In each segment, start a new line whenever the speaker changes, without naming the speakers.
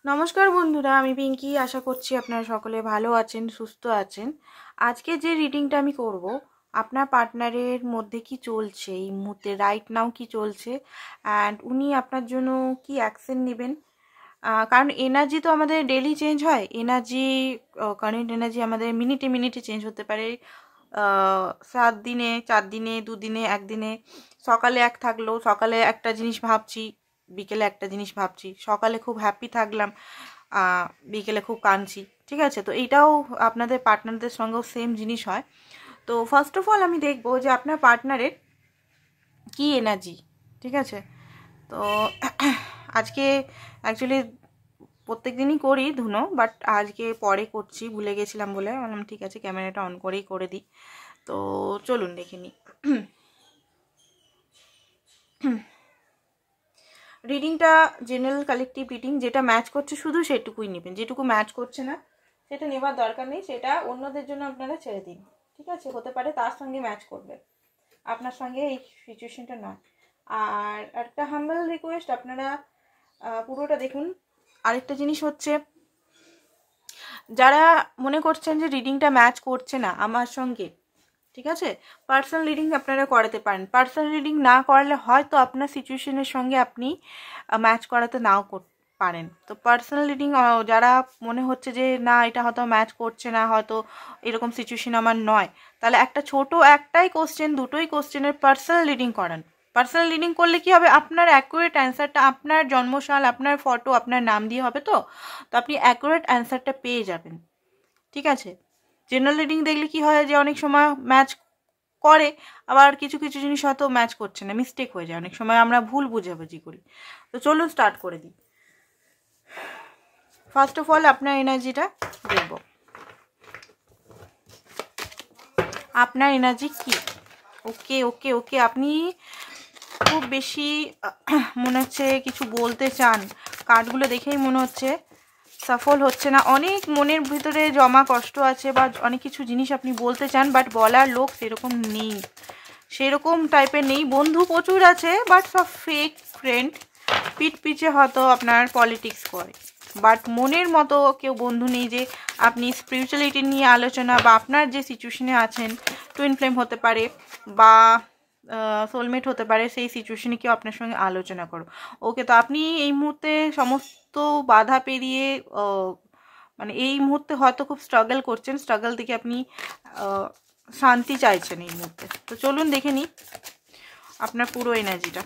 নমস্কার বন্ধুরা, আমি পিঙ্কি। আশা করছি আপনারা সকলে ভালো আছেন, সুস্থ আছেন। আজকে যে রিডিংটা আমি করব, আপনার পার্টনারের মধ্যে কি চলছে এই মুহূর্তে, রাইট নাও কি চলছে, অ্যান্ড উনি আপনার জন্য কি অ্যাকশন নেবেন। কারণ এনার্জি তো আমাদের ডেলি চেঞ্জ হয়, এনার্জি কারেন্ট এনার্জি আমাদের মিনিটে মিনিটে চেঞ্জ হতে পারে। 7 দিনে, 4 দিনে, 2 দিনে, একদিনে। সকালে এক থাকলো, সকালে একটা জিনিস ভাবছি, বিকেলে একটা জিনিস ভাবছি। সকালে খুব হ্যাপি থাকলাম, বিকেলে খুব কাঁদছি। ঠিক আছে, তো এইটাও আপনাদের পার্টনারদের সঙ্গেও সেম জিনিস হয়। তো ফার্স্ট অফ অল আমি দেখবো যে আপনার পার্টনারের কি এনার্জি। ঠিক আছে, তো আজকে অ্যাকচুয়ালি প্রত্যেক দিনই করি ধুনো, বাট আজকে পরে করছি, ভুলে গেছিলাম বলে বললাম ঠিক আছে ক্যামেরাটা অন করেই করে দিই। তো চলুন দেখে নিই। রিডিংটা জেনারেল কালেকটিভ রিডিং, যেটা ম্যাচ করছে শুধু সেটুকুই নেবেন, যেটুকু ম্যাচ করছে না সেটা নেবার দরকার নেই, সেটা অন্যদের জন্য আপনারা ছেড়ে দিন। ঠিক আছে, হতে পারে তার সঙ্গে ম্যাচ করবে, আপনার সঙ্গে এই সিচুয়েশনটা নয়। আর একটা হাম্বল রিকোয়েস্ট, আপনারা পুরোটা দেখুন। আরেকটা জিনিস হচ্ছে, যারা মনে করছেন যে রিডিংটা ম্যাচ করছে না আমার সঙ্গে, ঠিক আছে, পার্সোনাল রিডিং আপনারা করাতে পারেন। পার্সোনাল রিডিং না করালে হয়তো আপনার সিচুয়েশনের সঙ্গে আপনি ম্যাচ করাতে নাও পারেন। তো পার্সোনাল রিডিং যারা মনে হচ্ছে যে না এটা হয়তো ম্যাচ করছে না, হয়তো এরকম সিচুয়েশন আমার নয়, তাহলে একটাই কোশ্চেন, দুটোই কোশ্চেনের পার্সোনাল রিডিং করান। পার্সোনাল রিডিং করলে কি হবে, আপনার অ্যাকুরেট অ্যান্সারটা আপনার জন্মসাল, আপনার ফটো, আপনার নাম দিয়ে হবে। তো আপনি অ্যাকুরেট অ্যান্সারটা পেয়ে যাবেন। ঠিক আছে, জেনারেল রিডিং দেখলে কি হয় যে অনেক সময় ম্যাচ করে, আবার কিছু কিছু জিনিস হয়তো ম্যাচ করছে না, মিস্টেক হয়ে যায়, অনেক সময় আমরা ভুল বুঝাবুঝি করি। তো চলুন স্টার্ট করে দিই। ফার্স্ট অফ অল আপনার এনার্জিটা দেখব, আপনার এনার্জি কি। ওকে ওকে ওকে, আপনি খুব বেশি মনে হচ্ছে কিছু বলতে চান, কার্ডগুলো দেখেই মনে হচ্ছে সফল হচ্ছে না। অনেক মনের ভিতরে জমা কষ্ট আছে, বা অনেক কিছু জিনিস আপনি বলতে চান, বাট বলার লোক সেরকম নেই, সেরকম টাইপের নেই। বন্ধু প্রচুর আছে, বাট সব ফেক ফ্রেন্ড, পিঠ পিছে হয়তো আপনার পলিটিক্স করে, বাট মনের মতো কেউ বন্ধু নেই যে আপনি স্পিরিচুয়ালিটি নিয়ে আলোচনা, বা আপনার যে সিচুয়েশনে আছেন, টুইন ফ্লেম হতে পারে বা সোলমেট হতে পারে, সেই সিচুয়েশনে কেউ আপনার সঙ্গে আলোচনা করো। ওকে, তো আপনি এই মুহূর্তে সমস্ত বাধা পেরিয়ে মানে এই মুহূর্তে হয়তো খুব স্ট্রাগল করছেন, স্ট্রাগল থেকে আপনি শান্তি চাইছেন এই মুহূর্তে। তো চলুন দেখে নিই আপনার পুরো এনার্জিটা।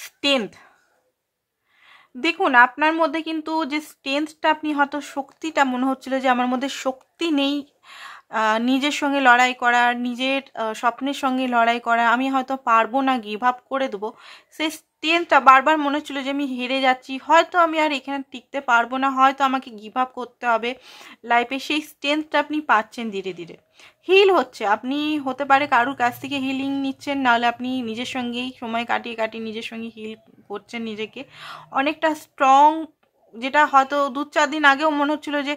স্ট্রেংথ, দেখুন আপনার মধ্যে কিন্তু যে স্ট্রেংথটা, আপনি হয়তো শক্তিটা মনে হচ্ছিল যে আমার মধ্যে শক্তি নেই নিজের সঙ্গে লড়াই করার, নিজের স্বপ্নের সঙ্গে লড়াই করা, আমি হয়তো পারবো না, গিভ আপ করে দেবো। সেই স্ট্রেংথটা বারবার মনে হচ্ছিলো যে আমি হেরে যাচ্ছি, হয়তো আমি আর এখানে টিকতে পারবো না, হয়তো আমাকে গিভ আপ করতে হবে লাইফে। সেই স্ট্রেংথটা আপনি পাচ্ছেন ধীরে ধীরে, হিল হচ্ছে। আপনি হতে পারে কারুর কাছ থেকে হিলিং নিচ্ছেন, নাহলে আপনি নিজের সঙ্গেই সময় কাটিয়ে কাটিয়ে নিজের সঙ্গে হিল করছেন নিজেকে অনেকটা স্ট্রং। যেটা হয়তো 2-4 দিন আগেও মনে হচ্ছিলো যে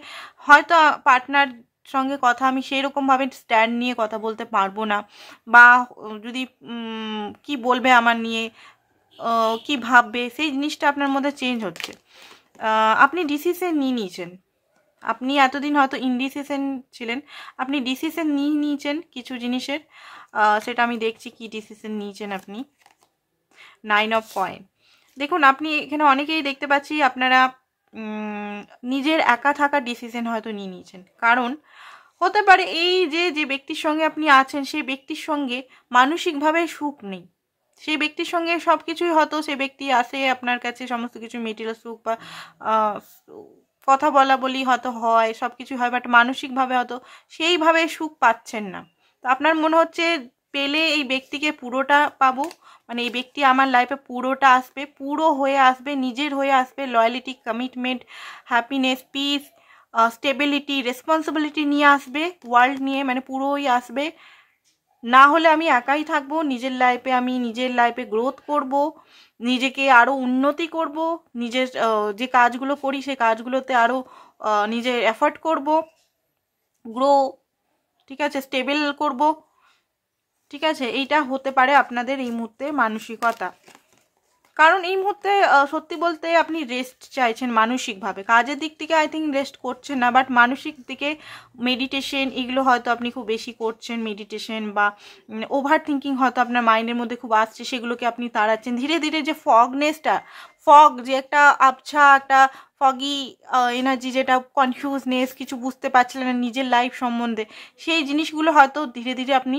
হয়তো পার্টনার সঙ্গে কথা আমি সেই রকমভাবে স্ট্যান্ড নিয়ে কথা বলতে পারবো না, বা যদি কি বলবে আমার নিয়ে, কি ভাববে, সেই জিনিসটা আপনার মধ্যে চেঞ্জ হচ্ছে। আপনি ডিসিশন নিয়েছেন, আপনি এতদিন হয়তো ইনডিসিশন ছিলেন, আপনি ডিসিশন নিয়েছেন কিছু জিনিসের। সেটা আমি দেখছি কি ডিসিশন নিয়েছেন আপনি। 9 অফ কয়েন, দেখুন আপনি এখানে অনেকেই দেখতে পাচ্ছি আপনারা নিজের একা থাকার ডিসিশন হয়তো নিয়েছেন। কারণ হতে পারে এই যে যে ব্যক্তির সঙ্গে আপনি আছেন, সেই ব্যক্তির সঙ্গে মানসিকভাবে সুখ নেই। সেই ব্যক্তির সঙ্গে সব কিছুই হয়তো, সে ব্যক্তি আসে আপনার কাছে, সমস্ত কিছু মেটেরিয়াল সুখ বা কথা বলা বলি হয়তো হয়, সব কিছু হয়, বাট মানসিকভাবে হয়তো সেইভাবে সুখ পাচ্ছেন না। তো আপনার মনে হচ্ছে পেলে এই ব্যক্তিকে পুরোটা পাবো, মানে এই ব্যক্তি আমার লাইফে পুরোটা আসবে, পুরো হয়ে আসবে, নিজের হয়ে আসবে, loyalty, commitment, happiness, piece, stability, responsibility নিয়ে আসবে, ওয়ার্ল্ড নিয়ে, মানে পুরোই আসবে। না হলে আমি একাই থাকবো, নিজের লাইফে গ্রোথ করব, নিজেকে আরও উন্নতি করব, নিজের যে কাজগুলো করি সেই কাজগুলোতে আরও নিজের এফর্ট করব। গ্রো, ঠিক আছে, স্টেবল করব, ঠিক আছে, এইটা হতে পারে আপনাদের এই মুহূর্তে মানসিকতা। কারণ এই মুহূর্তে সত্যি বলতে আপনি রেস্ট চাইছেন মানসিকভাবে, কাজের দিক থেকে আই থিঙ্ক রেস্ট করছেন না, বাট মানসিক দিকে মেডিটেশন এগুলো হয়তো আপনি খুব বেশি করছেন, মেডিটেশন বা ওভার থিঙ্কিং হয়তো আপনার মাইন্ডের মধ্যে খুব আসছে, সেগুলোকে আপনি তাড়াচ্ছেন ধীরে ধীরে। যে ফগ যে একটা আবছা একটা ফগি এনার্জি, যেটা কনফিউজনেস, কিছু বুঝতে পারছিলেন না নিজের লাইফ সম্বন্ধে, সেই জিনিসগুলো হয়তো ধীরে ধীরে আপনি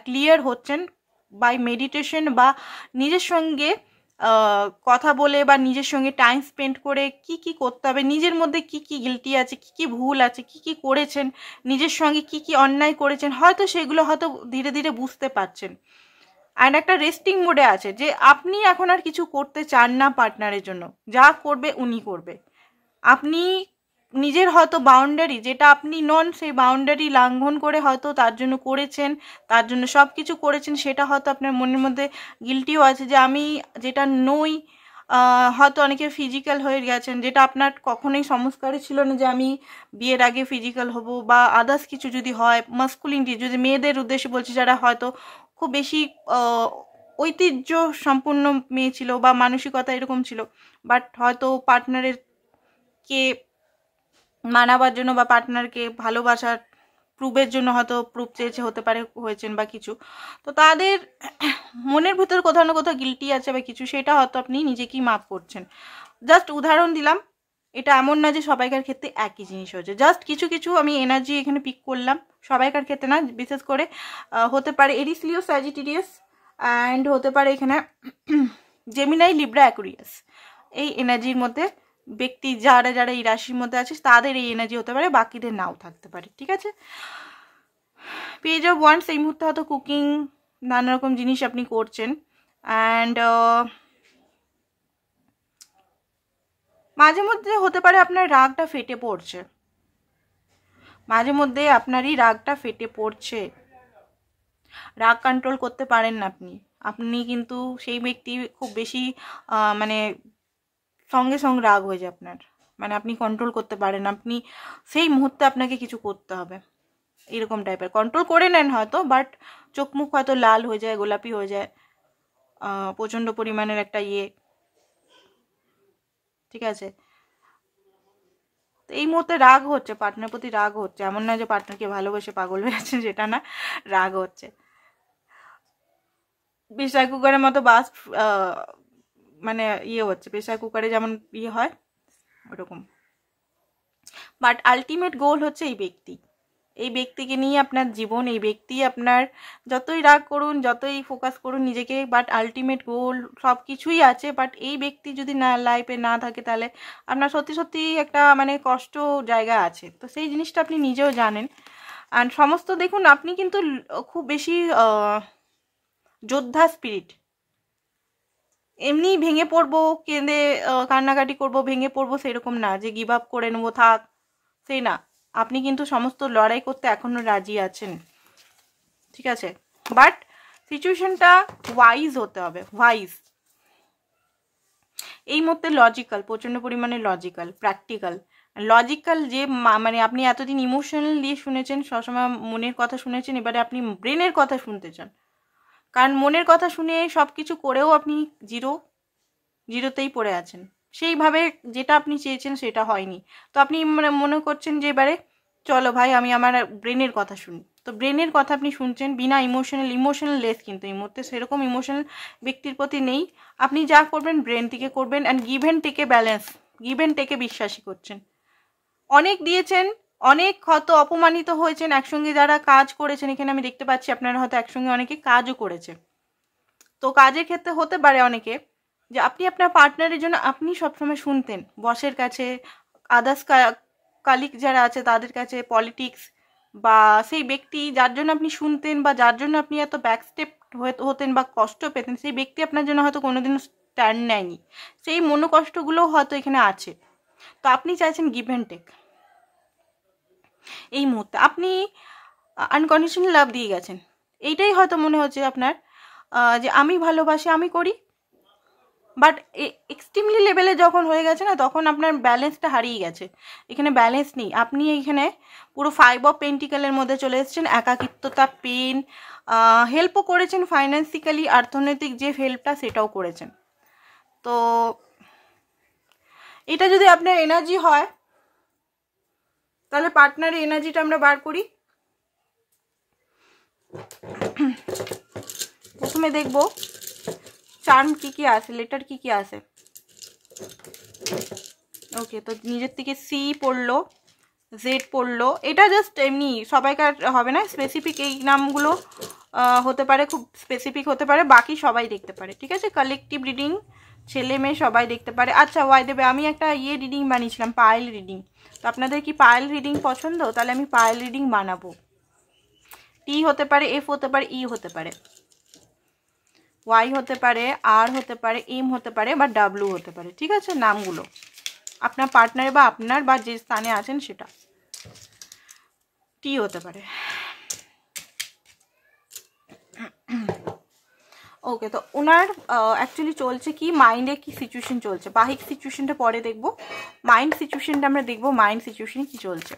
ক্লিয়ার হচ্ছেন বাই মেডিটেশন বা নিজের সঙ্গে কথা বলে বা নিজের সঙ্গে টাইম স্পেন্ড করে কি কি করতে হবে, নিজের মধ্যে কি কি গিল্টি আছে, কি কি ভুল আছে, কি কি করেছেন, নিজের সঙ্গে কি কি অন্যায় করেছেন, হয়তো সেগুলো হয়তো ধীরে ধীরে বুঝতে পারছেন। অ্যান্ড একটা রেস্টিং মোডে আছে যে আপনি এখন আর কিছু করতে চান না পার্টনারের জন্য, যা করবে উনি করবে। আপনি নিজের হয়তো বাউন্ডারি যেটা আপনি নন, সেই বাউন্ডারি লঙ্ঘন করে হয়তো তার জন্য করেছেন, তার জন্য সব কিছু করেছেন, সেটা হয়তো আপনার মনের মধ্যে গিল্টিও আছে যে আমি যেটা নই। হয়তো অনেকে ফিজিক্যাল হয়ে গেছেন, যেটা আপনার কখনোই সংস্কারই ছিল না যে আমি বিয়ের আগে ফিজিক্যাল হব, বা আদার্স কিছু যদি হয়, মাস্কুলিনিটি যদি মেয়েদের উদ্দেশ্যে বলছি, যারা হয়তো খুব বেশি ঐতিহ্য সম্পূর্ণ মেয়ে ছিল বা মানসিকতা এরকম ছিল, বাট হয়তো পার্টনারের কে মানাবার জন্য বা পার্টনারকে ভালোবাসার প্রুফের জন্য হয়তো প্রুফ চেয়েছে, হতে পারে হয়েছেন বা কিছু, তো তাদের মনের ভিতর কোথাও না কোথাও গিল্টি আছে বা কিছু, সেটা হয়তো আপনি নিজেকেই মাফ করছেন। জাস্ট উদাহরণ দিলাম, এটা এমন না যে সবাইকার ক্ষেত্রে একই জিনিস হচ্ছে, জাস্ট কিছু কিছু আমি এনার্জি এখানে পিক করলাম, সবাইকার ক্ষেত্রে না। বিশেষ করে হতে পারে এরিস, লিও, স্যাজিটেরিয়াস, অ্যান্ড হতে পারে এখানে জেমিনাই, লিব্রা, অ্যাকুয়ারিয়াস, এই এনার্জির মধ্যে ব্যক্তি যারা যারা এই রাশির মধ্যে আছে তাদের এই এনার্জি হতে পারে, বাকিদের নাও থাকতে পারে, ঠিক আছে। পেজ অফ ওয়ান্স, এই মুহূর্তে হয়তো কুকিং নানা রকম জিনিস আপনি করছেন, অ্যান্ড মাঝে মধ্যে হতে পারে আপনার রাগটা ফেটে পড়ছে, মাঝে মধ্যে আপনারই রাগটা ফেটে পড়ছে, রাগ কন্ট্রোল করতে পারেন না আপনি। আপনি কিন্তু সেই ব্যক্তি খুব বেশি মানে সঙ্গে সঙ্গে রাগ হয়ে যায় আপনার, মানে আপনি কন্ট্রোল করতে পারেন, আপনি সেই মুহূর্তে আপনাকে কিছু করতে হবে, এরকম টাইপের কন্ট্রোল করে নেন হয়তো, বাট চোখ মুখ হয়তো লাল হয়ে যায়, গোলাপি হয়ে যায়, প্রচণ্ড পরিমাণের একটা ঠিক আছে। তো এই মুহূর্তে রাগ হচ্ছে, পার্টনার প্রতি রাগ হচ্ছে, এমন না যে পার্টনারকে ভালোবেসে পাগল হয়ে যাচ্ছে, যেটা না, রাগ হচ্ছে। প্রেসার কুকারের মতো বাস মানে হচ্ছে, প্রেসার কুকারে যেমন হয় ওরকম। বাট আলটিমেট গোল হচ্ছে এই ব্যক্তিকে নিয়ে আপনার জীবন, এই ব্যক্তি আপনার যতই রাগ করুন, যতই ফোকাস করুন নিজেকে, বাট আলটিমেট গোল সব কিছুই আছে, বাট এই ব্যক্তি যদি না লাইফে না থাকে, তাহলে আপনার সত্যি সত্যি একটা মানে কষ্ট জায়গা আছে, তো সেই জিনিসটা আপনি নিজেও জানেন। অ্যান্ড সমস্ত দেখুন, আপনি কিন্তু খুব বেশি যোদ্ধা স্পিরিট, এমনি ভেঙে পড়বো, কেঁদে কান্নাকাটি করবো, ভেঙে পড়বো, সেরকম না যে গিভ আপ করে নেবো থাক, সেই না। আপনি কিন্তু সমস্ত লড়াই করতে এখনো রাজি আছেন, ঠিক আছে, বাট সিচুয়েশনটা ওয়াইজ হতে হবে, ওয়াইজ। এই মুহূর্তে লজিক্যাল, প্রচণ্ড পরিমাণে লজিক্যাল, প্র্যাকটিক্যাল। লজিক্যাল যে মানে আপনি এতদিন ইমোশনাল দিয়ে শুনেছেন, সবসময় মনের কথা শুনেছেন, এবারে আপনি ব্রেনের কথা শুনতে চান, কারণ মনের কথা শুনে সব কিছু করেও আপনি জিরোতেই পড়ে আছেন, সেইভাবে যেটা আপনি চেয়েছেন সেটা হয়নি, তো আপনি মানে মনে করছেন যে এবারে চলো ভাই আমি আমার ব্রেনের কথা শুনি, তো ব্রেনের কথা আপনি শুনছেন বিনা ইমোশনাল লেস, কিন্তু এই মুহূর্তে সেরকম ইমোশনাল ব্যক্তির প্রতি নেই। আপনি যা করবেন ব্রেন থেকে করবেন, অ্যান্ড গিভ অ্যান্ড টেকে ব্যালেন্স, গিভ অ্যান্ড টেকে বিশ্বাসী করছেন। অনেক দিয়েছেন, অনেক হয়তো অপমানিত হয়েছেন, একসঙ্গে যারা কাজ করেছেন, এখানে আমি দেখতে পাচ্ছি আপনারা হয়তো একসঙ্গে অনেকে কাজও করেছে, তো কাজের ক্ষেত্রে হতে পারে অনেকে যে আপনি আপনার পার্টনারের জন্য আপনি সবসময় শুনতেন বসের কাছে, আদার্স কালিগ যারা আছে তাদের কাছে, পলিটিক্স বা সেই ব্যক্তি যার জন্য আপনি শুনতেন বা যার জন্য আপনি এত ব্যাকস্টেপ হতেন বা কষ্ট পেতেন, সেই ব্যক্তি আপনার জন্য হয়তো কোনোদিনও স্ট্যান্ড নেয়নি, সেই মনোকষ্টগুলোও হয়তো এখানে আছে, তো আপনি চাইছেন গিভ অ্যান্ড টেক। এই মুহূর্তে আপনি আনকন্ডিশনাল লাভ দিয়ে গেছেন, এইটাই হয়তো মনে হচ্ছে আপনার যে আমি ভালোবাসি, আমি করি, বাট এক্সট্রিমলি লেভেলে যখন হয়ে গেছে না, তখন আপনার ব্যালেন্সটা হারিয়ে গেছে। এখানে ব্যালেন্স নেই, আপনি এইখানে পুরো 5 অফ পেন্টিকেলের মধ্যে চলে এসেছেন। একাকিত্বতা, পেন, হেল্পও করেছেন ফাইন্যান্সিক্যালি, অর্থনৈতিক যে হেল্পটা সেটাও করেছেন। তো এটা যদি আপনার এনার্জি হয়, তাহলে পার্টনারের এনার্জিটা আমরা বার করি। প্রথমে দেখব চার্ম কি কি আছে, লেটার কি কি আছে। ওকে, তো নিজের থেকে সি পড়লো, জেড পড়লো। এটা জাস্ট এমনি সবাইকার হবে না, স্পেসিফিক এই নামগুলো হতে পারে, খুব স্পেসিফিক হতে পারে, বাকি সবাই দেখতে পারে, ঠিক আছে? কালেকটিভ রিডিং, ছেলে মেয়ে সবাই দেখতে পারে। আচ্ছা ওয়াই দেবে, আমি একটা রিডিং বানিয়েছিলাম, পায়েল রিডিং। তো আপনাদের কি পায়েল রিডিং পছন্দ? তাহলে আমি পায়েল রিডিং বানাবো। টি হতে পারে, এফ হতে পারে, ই হতে পারে, ওয়াই হতে পারে, আর হতে পারে, এম হতে পারে, বা ডাব্লিউ হতে পারে, ঠিক আছে? নামগুলো আপনার পার্টনার বা আপনার বা যে স্থানে আছেন সেটা। টি হতে পারে। ওকে, তো ওনার অ্যাকচুয়ালি চলছে কি, মাইন্ডে কি সিচুয়েশন চলছে, বাহিক সিচুয়েশনটা পরে দেখব, মাইন্ড সিচুয়েশনটা আমরা দেখব, মাইন্ড সিচুয়েশনে কি চলছে।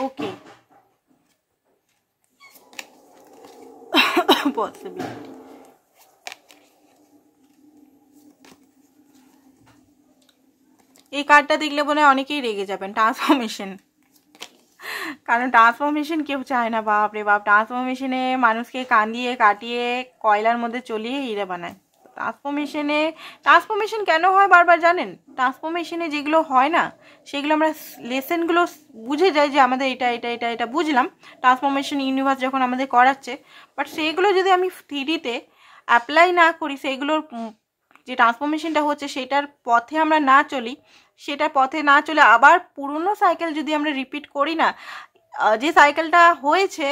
ওকে, পসিবিলিটি। এই কার্ডটা দেখলে মনে হয় অনেকেই রেগে যাবেন, ট্রান্সফরমেশন। কারণ ট্রান্সফরমেশন কেউ চায় না, বাপ রে বাপ। ট্রান্সফরমেশনে মানুষকে কাঁদিয়ে কাটিয়ে কয়লার মধ্যে চলিয়ে হিরে বানায়। ট্রান্সফরমেশন কেন হয় বারবার জানেন? ট্রান্সফরমেশনে যেগুলো হয় না, সেগুলো আমরা লেসেনগুলো বুঝে যাই যে আমাদের এটা এটা এটা এটা বুঝলাম ট্রান্সফরমেশন ইউনিভার্স যখন আমাদের করাচ্ছে। বাট সেইগুলো যদি আমি থিওরিতে অ্যাপ্লাই না করি, সেইগুলোর যে ট্রান্সফরমেশনটা হচ্ছে সেটার পথে আমরা না চলি, সেটার পথে না চলে আবার পুরনো সাইকেল যদি আমরা রিপিট করি না, যে সাইকেলটা হয়েছে,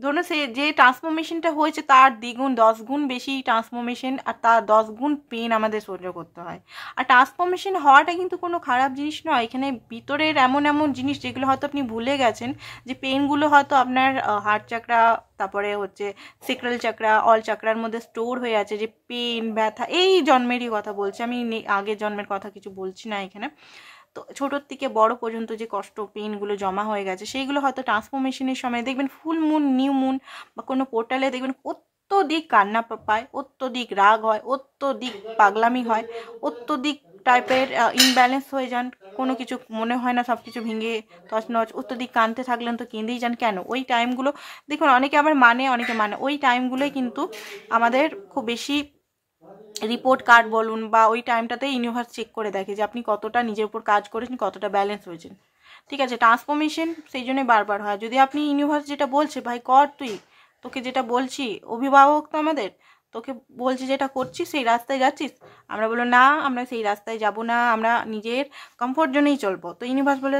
ধরুন সে যে ট্রান্সফরমেশনটা হয়েছে তার দ্বিগুণ 10 গুণ বেশি ট্রান্সফরমেশন আর তার 10 গুণ পেন আমাদের সহ্য করতে হয়। আর ট্রান্সফরমেশন হওয়াটা কিন্তু কোনো খারাপ জিনিস নয়। এখানে ভিতরের এমন এমন জিনিস যেগুলো হয়তো আপনি ভুলে গেছেন, যে পেনগুলো হয়তো আপনার হার্ট চাকরা, তারপরে হচ্ছে সেক্রাল চাকরা, অল চাকরার মধ্যে স্টোর হয়ে আছে, যে পেন ব্যথা এই জন্মেরই কথা বলছি আমি, আগের জন্মের কথা কিছু বলছি না এখানে। তো ছোটোর থেকে বড় পর্যন্ত যে কষ্ট পেনগুলো জমা হয়ে গেছে, সেইগুলো হয়তো ট্রান্সফরমেশনের সময় দেখবেন, ফুল মুন, নিউ মুন বা কোনো পোর্টালে দেখবেন অত্যধিক কান্না পায়, অত্যধিক রাগ হয়, অত্যধিক পাগলামি হয়, অত্যধিক টাইপের ইনব্যালেন্স হয়ে যান, কোনো কিছু মনে হয় না, সব কিছু ভেঙে তছনছ, অত্যধিক কাঁদতে থাকলেন তো কেঁদেই যান। কেন? ওই টাইমগুলো দেখুন, অনেকে আবার অনেকে ওই টাইমগুলোই কিন্তু আমাদের খুব বেশি রিপোর্ট কার্ড বলুন বা ওই টাইমটাতে ইউনিভার্স চেক করে দেখে যে আপনি কতটা নিজের উপর কাজ করেছেন, কতটা ব্যালেন্স হয়েছেন, ঠিক আছে? ট্রান্সফরমেশন সেই জন্যই বারবার হয়। যদি আপনি ইউনিভার্স যেটা বলছে, ভাই কর তুই, তোকে যেটা বলছি, অভিভাবক তো আমাদের, তোকে বলছি যেটা করছিস সেই রাস্তায় যাচ্ছিস, আমরা বলো না, আমরা সেই রাস্তায় যাব না, আমরা নিজের কমফোর্ট জোনেই চলবো। তো ইউনিভার্স বলে,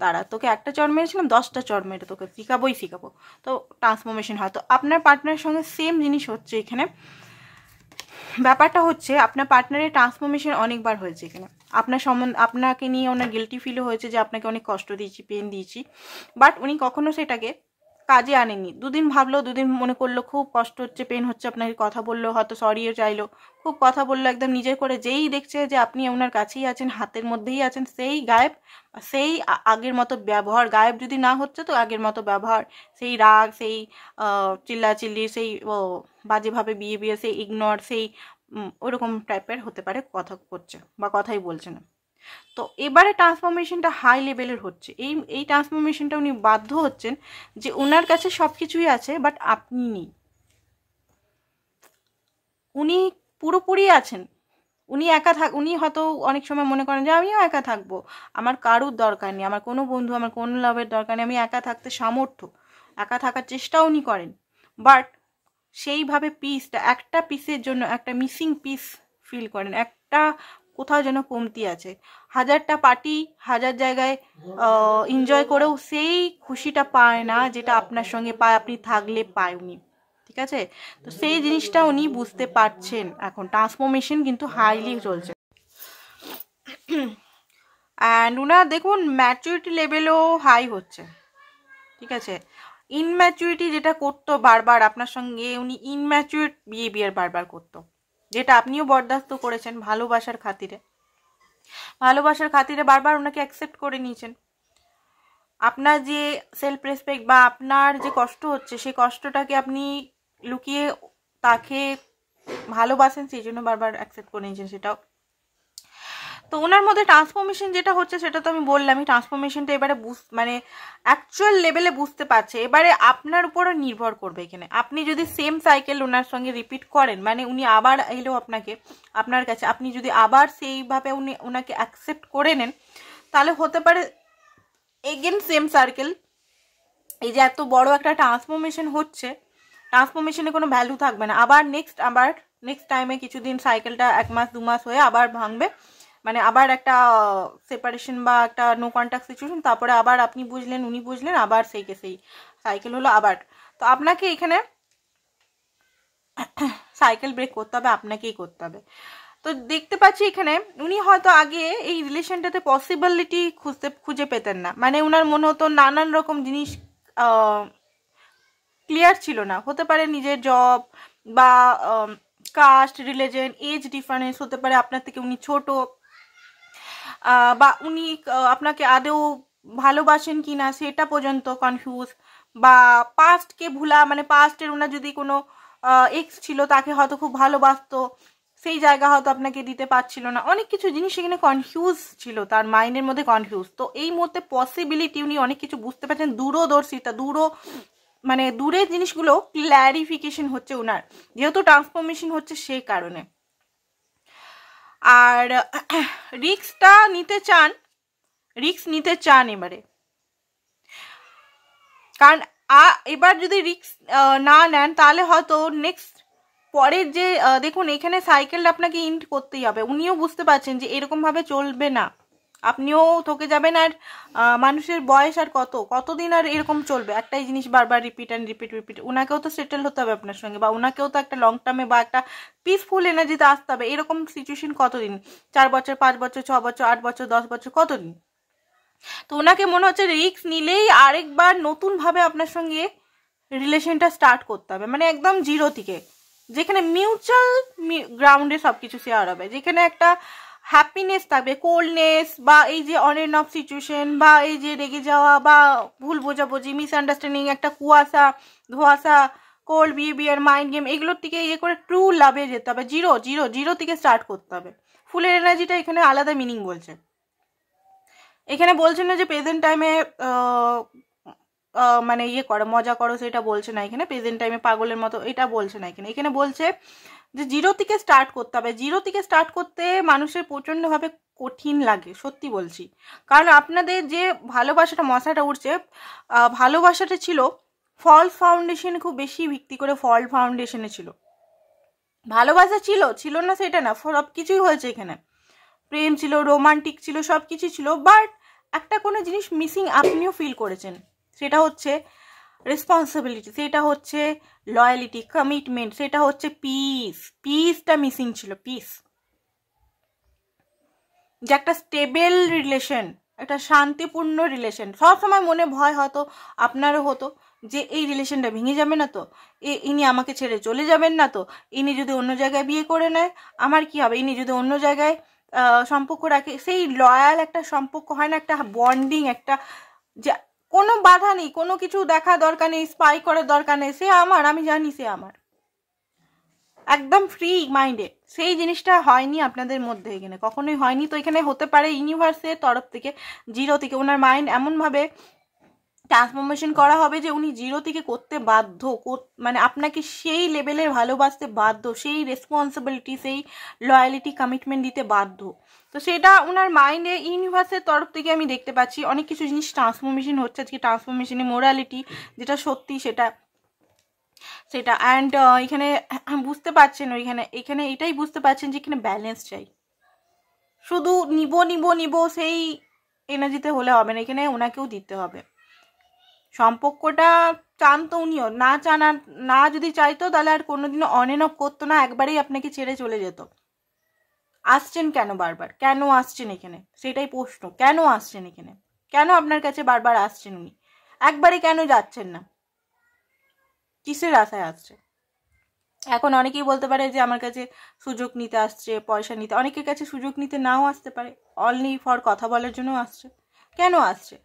দাঁড়া, তোকে একটা চর মেরেছিলাম, 10টা চর মেরে তোকে শিখাবো। তো ট্রান্সফরমেশন হয়। তো আপনার পার্টনারের সঙ্গে সেম জিনিস হচ্ছে এখানে। ব্যাপারটা হচ্ছে আপনার পার্টনারের ট্রান্সফরমেশন অনেকবার হয়েছে এখানে, আপনাকে নিয়ে ওনার গিল্টি ফিলও হয়েছে যে আপনাকে অনেক কষ্ট দিয়েছি, পেন দিয়েছি, বাট উনি কখনো সেটাকে কাজে আনেননি। দুদিন ভাবলো, দুদিন মনে করলো খুব কষ্ট হচ্ছে, পেন হচ্ছে, আপনাকে কথা বললো, হয়তো সরিও চাইলো, খুব কথা বললো একদম নিজের করে। যেই দেখছে যে আপনি ওনার কাছেই আছেন, হাতের মধ্যেই আছেন, সেই গায়েব, সেই আগের মতো ব্যবহার, গায়েব যদি না হচ্ছে তো আগের মতো ব্যবহার, সেই রাগ, সেই চিল্লাচিল্লি, সেই বাজেভাবে বিয়ে, সেই ইগনোর, সেই ওরকম টাইপের হতে পারে, কথা করছে বা কথাই বলছে না। তো এবারে ট্রান্সফরমেশনটা হাই লেভেলের হচ্ছে। এই ট্রান্সফরমেশনটা উনি বাধ্য হচ্ছেন যে ওনার কাছে সব কিছুই আছে, বাট আপনি নেই। উনি পুরোপুরি আছেন, উনি হয়তো অনেক সময় মনে করেন যে আমিও একা থাকবো, আমার কারুর দরকার নেই, আমার কোনো বন্ধু, আমার কোনো লাভের দরকার নেই, আমি একা থাকতে সামর্থ্য, একা থাকার চেষ্টাও উনি করেন। বাট সেইভাবে পিসটা, একটা পিসের জন্য একটা মিসিং পিস ফিল করেন, একটা কোথাও যেন কমতি আছে। হাজারটা পার্টি, হাজার জায়গায় এনজয় করেও সেই খুশিটা পায় না যেটা আপনার সঙ্গে পায়, আপনি থাকলে পায় উনি। ঠিক আছে, তো সেই জিনিসটা উনি বুঝতে পারছেন। এখন ট্রান্সফরমেশন কিন্তু হাইলি চলছে। অ্যান্ড উনার দেখুন ম্যাচুরিটি লেভেলও হাই হচ্ছে। ঠিক আছে, ইনম্যাচুরিটি যেটা করতো বারবার আপনার সঙ্গে, উনি ইনম্যাচুর বিহেভিয়ার বারবার করতো, যেটা আপনিও বরদাস্ত করেছেন ভালোবাসার খাতিরে। ভালোবাসার খাতিরে বারবার ওনাকে অ্যাকসেপ্ট করে নিয়েছেন। আপনার যে সেলফ রেসপেক্ট বা আপনার যে কষ্ট হচ্ছে, সেই কষ্টটাকে আপনি লুকিয়ে তাকে ভালোবাসেন, সেই জন্য বারবার অ্যাকসেপ্ট করে নিয়েছেন সেটাও। তো ওনার মধ্যে ট্রান্সফরমেশন যেটা হচ্ছে সেটা তো আমি বললামই, ট্রান্সফরমেশনটা এবারে মানে অ্যাকচুয়াল লেভেলে বুঝতে পারছে। এবারে আপনার উপরও নির্ভর করবে এখানে। আপনি যদি সেম সাইকেল ওনার সঙ্গে রিপিট করেন, মানে উনি আবার এলো আপনার কাছে, আপনি যদি আবার সেইভাবে ওনাকে অ্যাকসেপ্ট করে নেন, তাহলে হতে পারে এগেন সেম সার্কেল। এই যে এত বড় একটা ট্রান্সফরমেশন হচ্ছে, ট্রান্সফরমেশনে কোনো ভ্যালু থাকবে না। আবার নেক্সট টাইমে কিছুদিন সাইকেলটা 1 মাস 2 মাস হয়ে আবার ভাঙবে, মানে আবার একটা সেপারেশন বা একটা নো কন্ট্যাক্ট সিচুয়েশন, তারপরে আবার আপনি বুঝলেন উনি বুঝলেন, আবার সেই সাইকেল হলো আবার। তো আপনাকে এখানে সাইকেল ব্রেক করতে হবে, আপনাকেই করতে হবে। তো দেখতে পাচ্ছি এখানে উনি হয়তো আগে এই রিলেশনটাতে পসিবিলিটি খুঁজে পেতেন না, মানে উনার মনে হতো নানান রকম জিনিস ক্লিয়ার ছিল না। হতে পারে নিজের জব বা কাস্ট, রিলিজন, এজ ডিফারেন্স হতে পারে, আপনার থেকে উনি ছোট, বা উনি আপনাকে আদৌ ভালোবাসেন কি না সেটা পর্যন্ত কনফিউজ, বা পাস্টকে ভুলা, মানে পাস্টের ওনার যদি কোনো এক্স ছিল তাকে হয়তো খুব ভালোবাসতো, সেই জায়গা হয়তো আপনাকে দিতে পারছিল না। অনেক কিছু জিনিস এখানে কনফিউজ ছিল, তার মাইন্ডের মধ্যে কনফিউজ। তো এই মুহূর্তে পসিবিলিটি উনি অনেক কিছু বুঝতে পারছেন, দূরদর্শিতা, মানে দূরের জিনিসগুলো ক্ল্যারিফিকেশন হচ্ছে ওনার, যেহেতু ট্রান্সফরমেশন হচ্ছে সেই কারণে। আর রিস্কটা নিতে চান এবারে, কারণ এবার যদি রিস্ক না নেন তাহলে হয়তো নেক্সট পরের যে দেখুন এখানে সাইকেলটা আপনাকে ইন্ড করতেই হবে। উনিও বুঝতে পারছেন যে এরকমভাবে চলবে না, আপনিও থকে যাবেন। আর মানুষের বয়স আর কতদিন আর এরকম চলবে, একটাই জিনিস বারবার রিপিট ওনাকেও তো সেটেল হতে হবে আপনার সঙ্গে, বা ওনাকেও তো একটা লং টার্মে বা একটা পিসফুল এনার্জিতে আসতে হবে। এরকম সিচুয়েশন কতদিন, 4 বছর, 5 বছর, 6 বছর, 8 বছর, 10 বছর, কতদিন? তো ওনাকে মনে হচ্ছে রিস্ক নিলেই আরেকবার নতুনভাবে আপনার সঙ্গে রিলেশনটা স্টার্ট করতে হবে, মানে একদম জিরো থেকে, যেখানে মিউচুয়াল গ্রাউন্ডে সবকিছু শেয়ার হবে, যেখানে একটা হ্যাপিনেস থাকবে, কোল্ডনেস বা এই যে অন এন্ড অফ সিচুয়েশন বা এই যে রেগে যাওয়া বা ভুল বোঝাবুঝি, মিসআন্ডারস্ট্যান্ডিং, একটা ধোঁয়াশা, কোল্ড বিহেভিয়ার, মাইন্ড গেম, এগুলোর থেকে করে ট্রু লাভে যেতে হবে। জিরো থেকে স্টার্ট করতে হবে। ফুলের এনার্জিটা এখানে আলাদা মিনিং বলছে। এখানে বলছে না যে প্রেজেন্ট টাইমে মানে করো, মজা করো, সেটা বলছে না এখানে। প্রেজেন্ট টাইমে পাগলের মতো এটা বলছে না এখানে বলছে যে জিরো থেকে স্টার্ট করতে হবে। জিরো থেকে স্টার্ট করতে মানুষের প্রচণ্ডভাবে কঠিন লাগে, সত্যি বলছি। কারণ আপনাদের যে ভালোবাসাটা, মশাটা উঠছে, ভালোবাসাটা ছিল ফলস ফাউন্ডেশন, খুব বেশি ভিত্তি করে ফল ফাউন্ডেশনে ছিল। ভালোবাসা ছিল না সেটা না, সব কিছুই হয়েছে এখানে, প্রেম ছিল, রোমান্টিক ছিল, সব কিছু ছিল। বাট একটা কোনো জিনিস মিসিং আপনিও ফিল করেছেন, সেটা হচ্ছে রেসপন্সিবিলিটি, সেটা হচ্ছে লয়ালিটি, কমিটমেন্ট, সেটা হচ্ছে পিসটা মিসিং ছিল। পিস, যে একটা স্টেবল রিলেশন, একটা শান্তিপূর্ণ রিলেশন। সবসময় মনে ভয় হয়তো আপনারও হতো যে এই রিলেশনটা ভেঙে যাবে না তো, ইনি আমাকে ছেড়ে চলে যাবেন না তো, ইনি যদি অন্য জায়গায় বিয়ে করে নেয় আমার কি হবে, ইনি যদি অন্য জায়গায় সম্পর্ক রাখে। সেই লয়াল একটা সম্পর্ক হয় না, একটা বন্ডিং, একটা যে কোনো বাধা নেই, কোনো কিছু দেখা দরকার নেই, স্পাই করার দরকার নেই, সে আমার, আমি জানি সে আমার, একদম ফ্রি মাইন্ডে। সেই জিনিসটা হয়নি আপনাদের মধ্যে, এখানে কখনোই হয়নি। তো এখানে হতে পারে ইউনিভার্সের তরফ থেকে, জিরো থেকে ওনার মাইন্ড এমনভাবে ট্রান্সফরমেশন করা হবে যে উনি জিরো থেকে করতে বাধ্য, মানে আপনাকে সেই লেভেলের ভালোবাসতে বাধ্য, সেই রেসপন্সিবিলিটি, সেই লয়ালিটি, কমিটমেন্ট দিতে বাধ্য। তো সেটা ওনার মাইন্ডে ইউনিভার্সের তরফ থেকে আমি দেখতে পাচ্ছি অনেক কিছু জিনিস ট্রান্সফরমেশন হচ্ছে আজকে। ট্রান্সফরমেশনে মোরালিটি যেটা সত্যি সেটা অ্যান্ড এখানে বুঝতে পারছেন, এখানে এটাই বুঝতে পারছেন যে এখানে ব্যালেন্স চাই। শুধু নিব নিব নিব সেই এনার্জিতে হলে হবে না, এখানে ওনাকেও দিতে হবে। সম্পর্কটা চান তো উনিও, না চান না যদি চাইতো তাহলে আর কোনোদিনও অন এন্ড অফ করতো না, একবারেই আপনাকে ছেড়ে চলে যেত। আসছেন কেন বারবার, কেন আসছেন এখানে, সেটাই প্রশ্ন। কেন আসছেন এখানে, কেন আপনার কাছে বারবার আসছেন উনি, একবারে কেন যাচ্ছেন না, কিসের আশায় আসছে? এখন অনেকেই বলতে পারে যে আমার কাছে সুযোগ নিতে আসছে, পয়সা নিতে। অনেকের কাছে সুযোগ নিতে নাও আসতে পারে, অনলি ফর কথা বলার জন্য আসছে। কেন আসছে?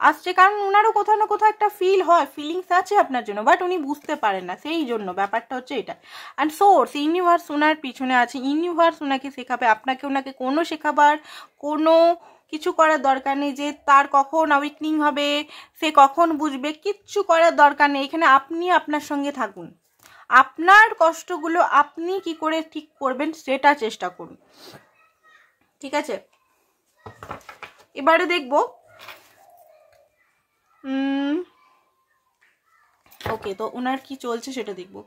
আসছে কারণ ওনারও কোথাও না কোথাও একটা ফিল হয়, ফিলিংস আছে আপনার জন্য, বাট উনি বুঝতে পারেন না, সেই জন্য ব্যাপারটা হচ্ছে এটা। অ্যান্ড সোর্স, ইউনিভার্স ওনার পিছনে আছে, ইউনিভার্স ওনাকে শেখাবে। আপনাকে ওনাকে কোনো শেখাবার কোনো কিছু করার দরকার নেই যে তার কখন অ্যাওয়েকনিং হবে, সে কখন বুঝবে, কিচ্ছু করার দরকার নেই। এখানে আপনি আপনার সঙ্গে থাকুন, আপনার কষ্টগুলো আপনি কি করে ঠিক করবেন সেটা চেষ্টা করুন, ঠিক আছে? এবারে দেখবো ওকে, তো ওনার কি চলছে সেটা দেখবো।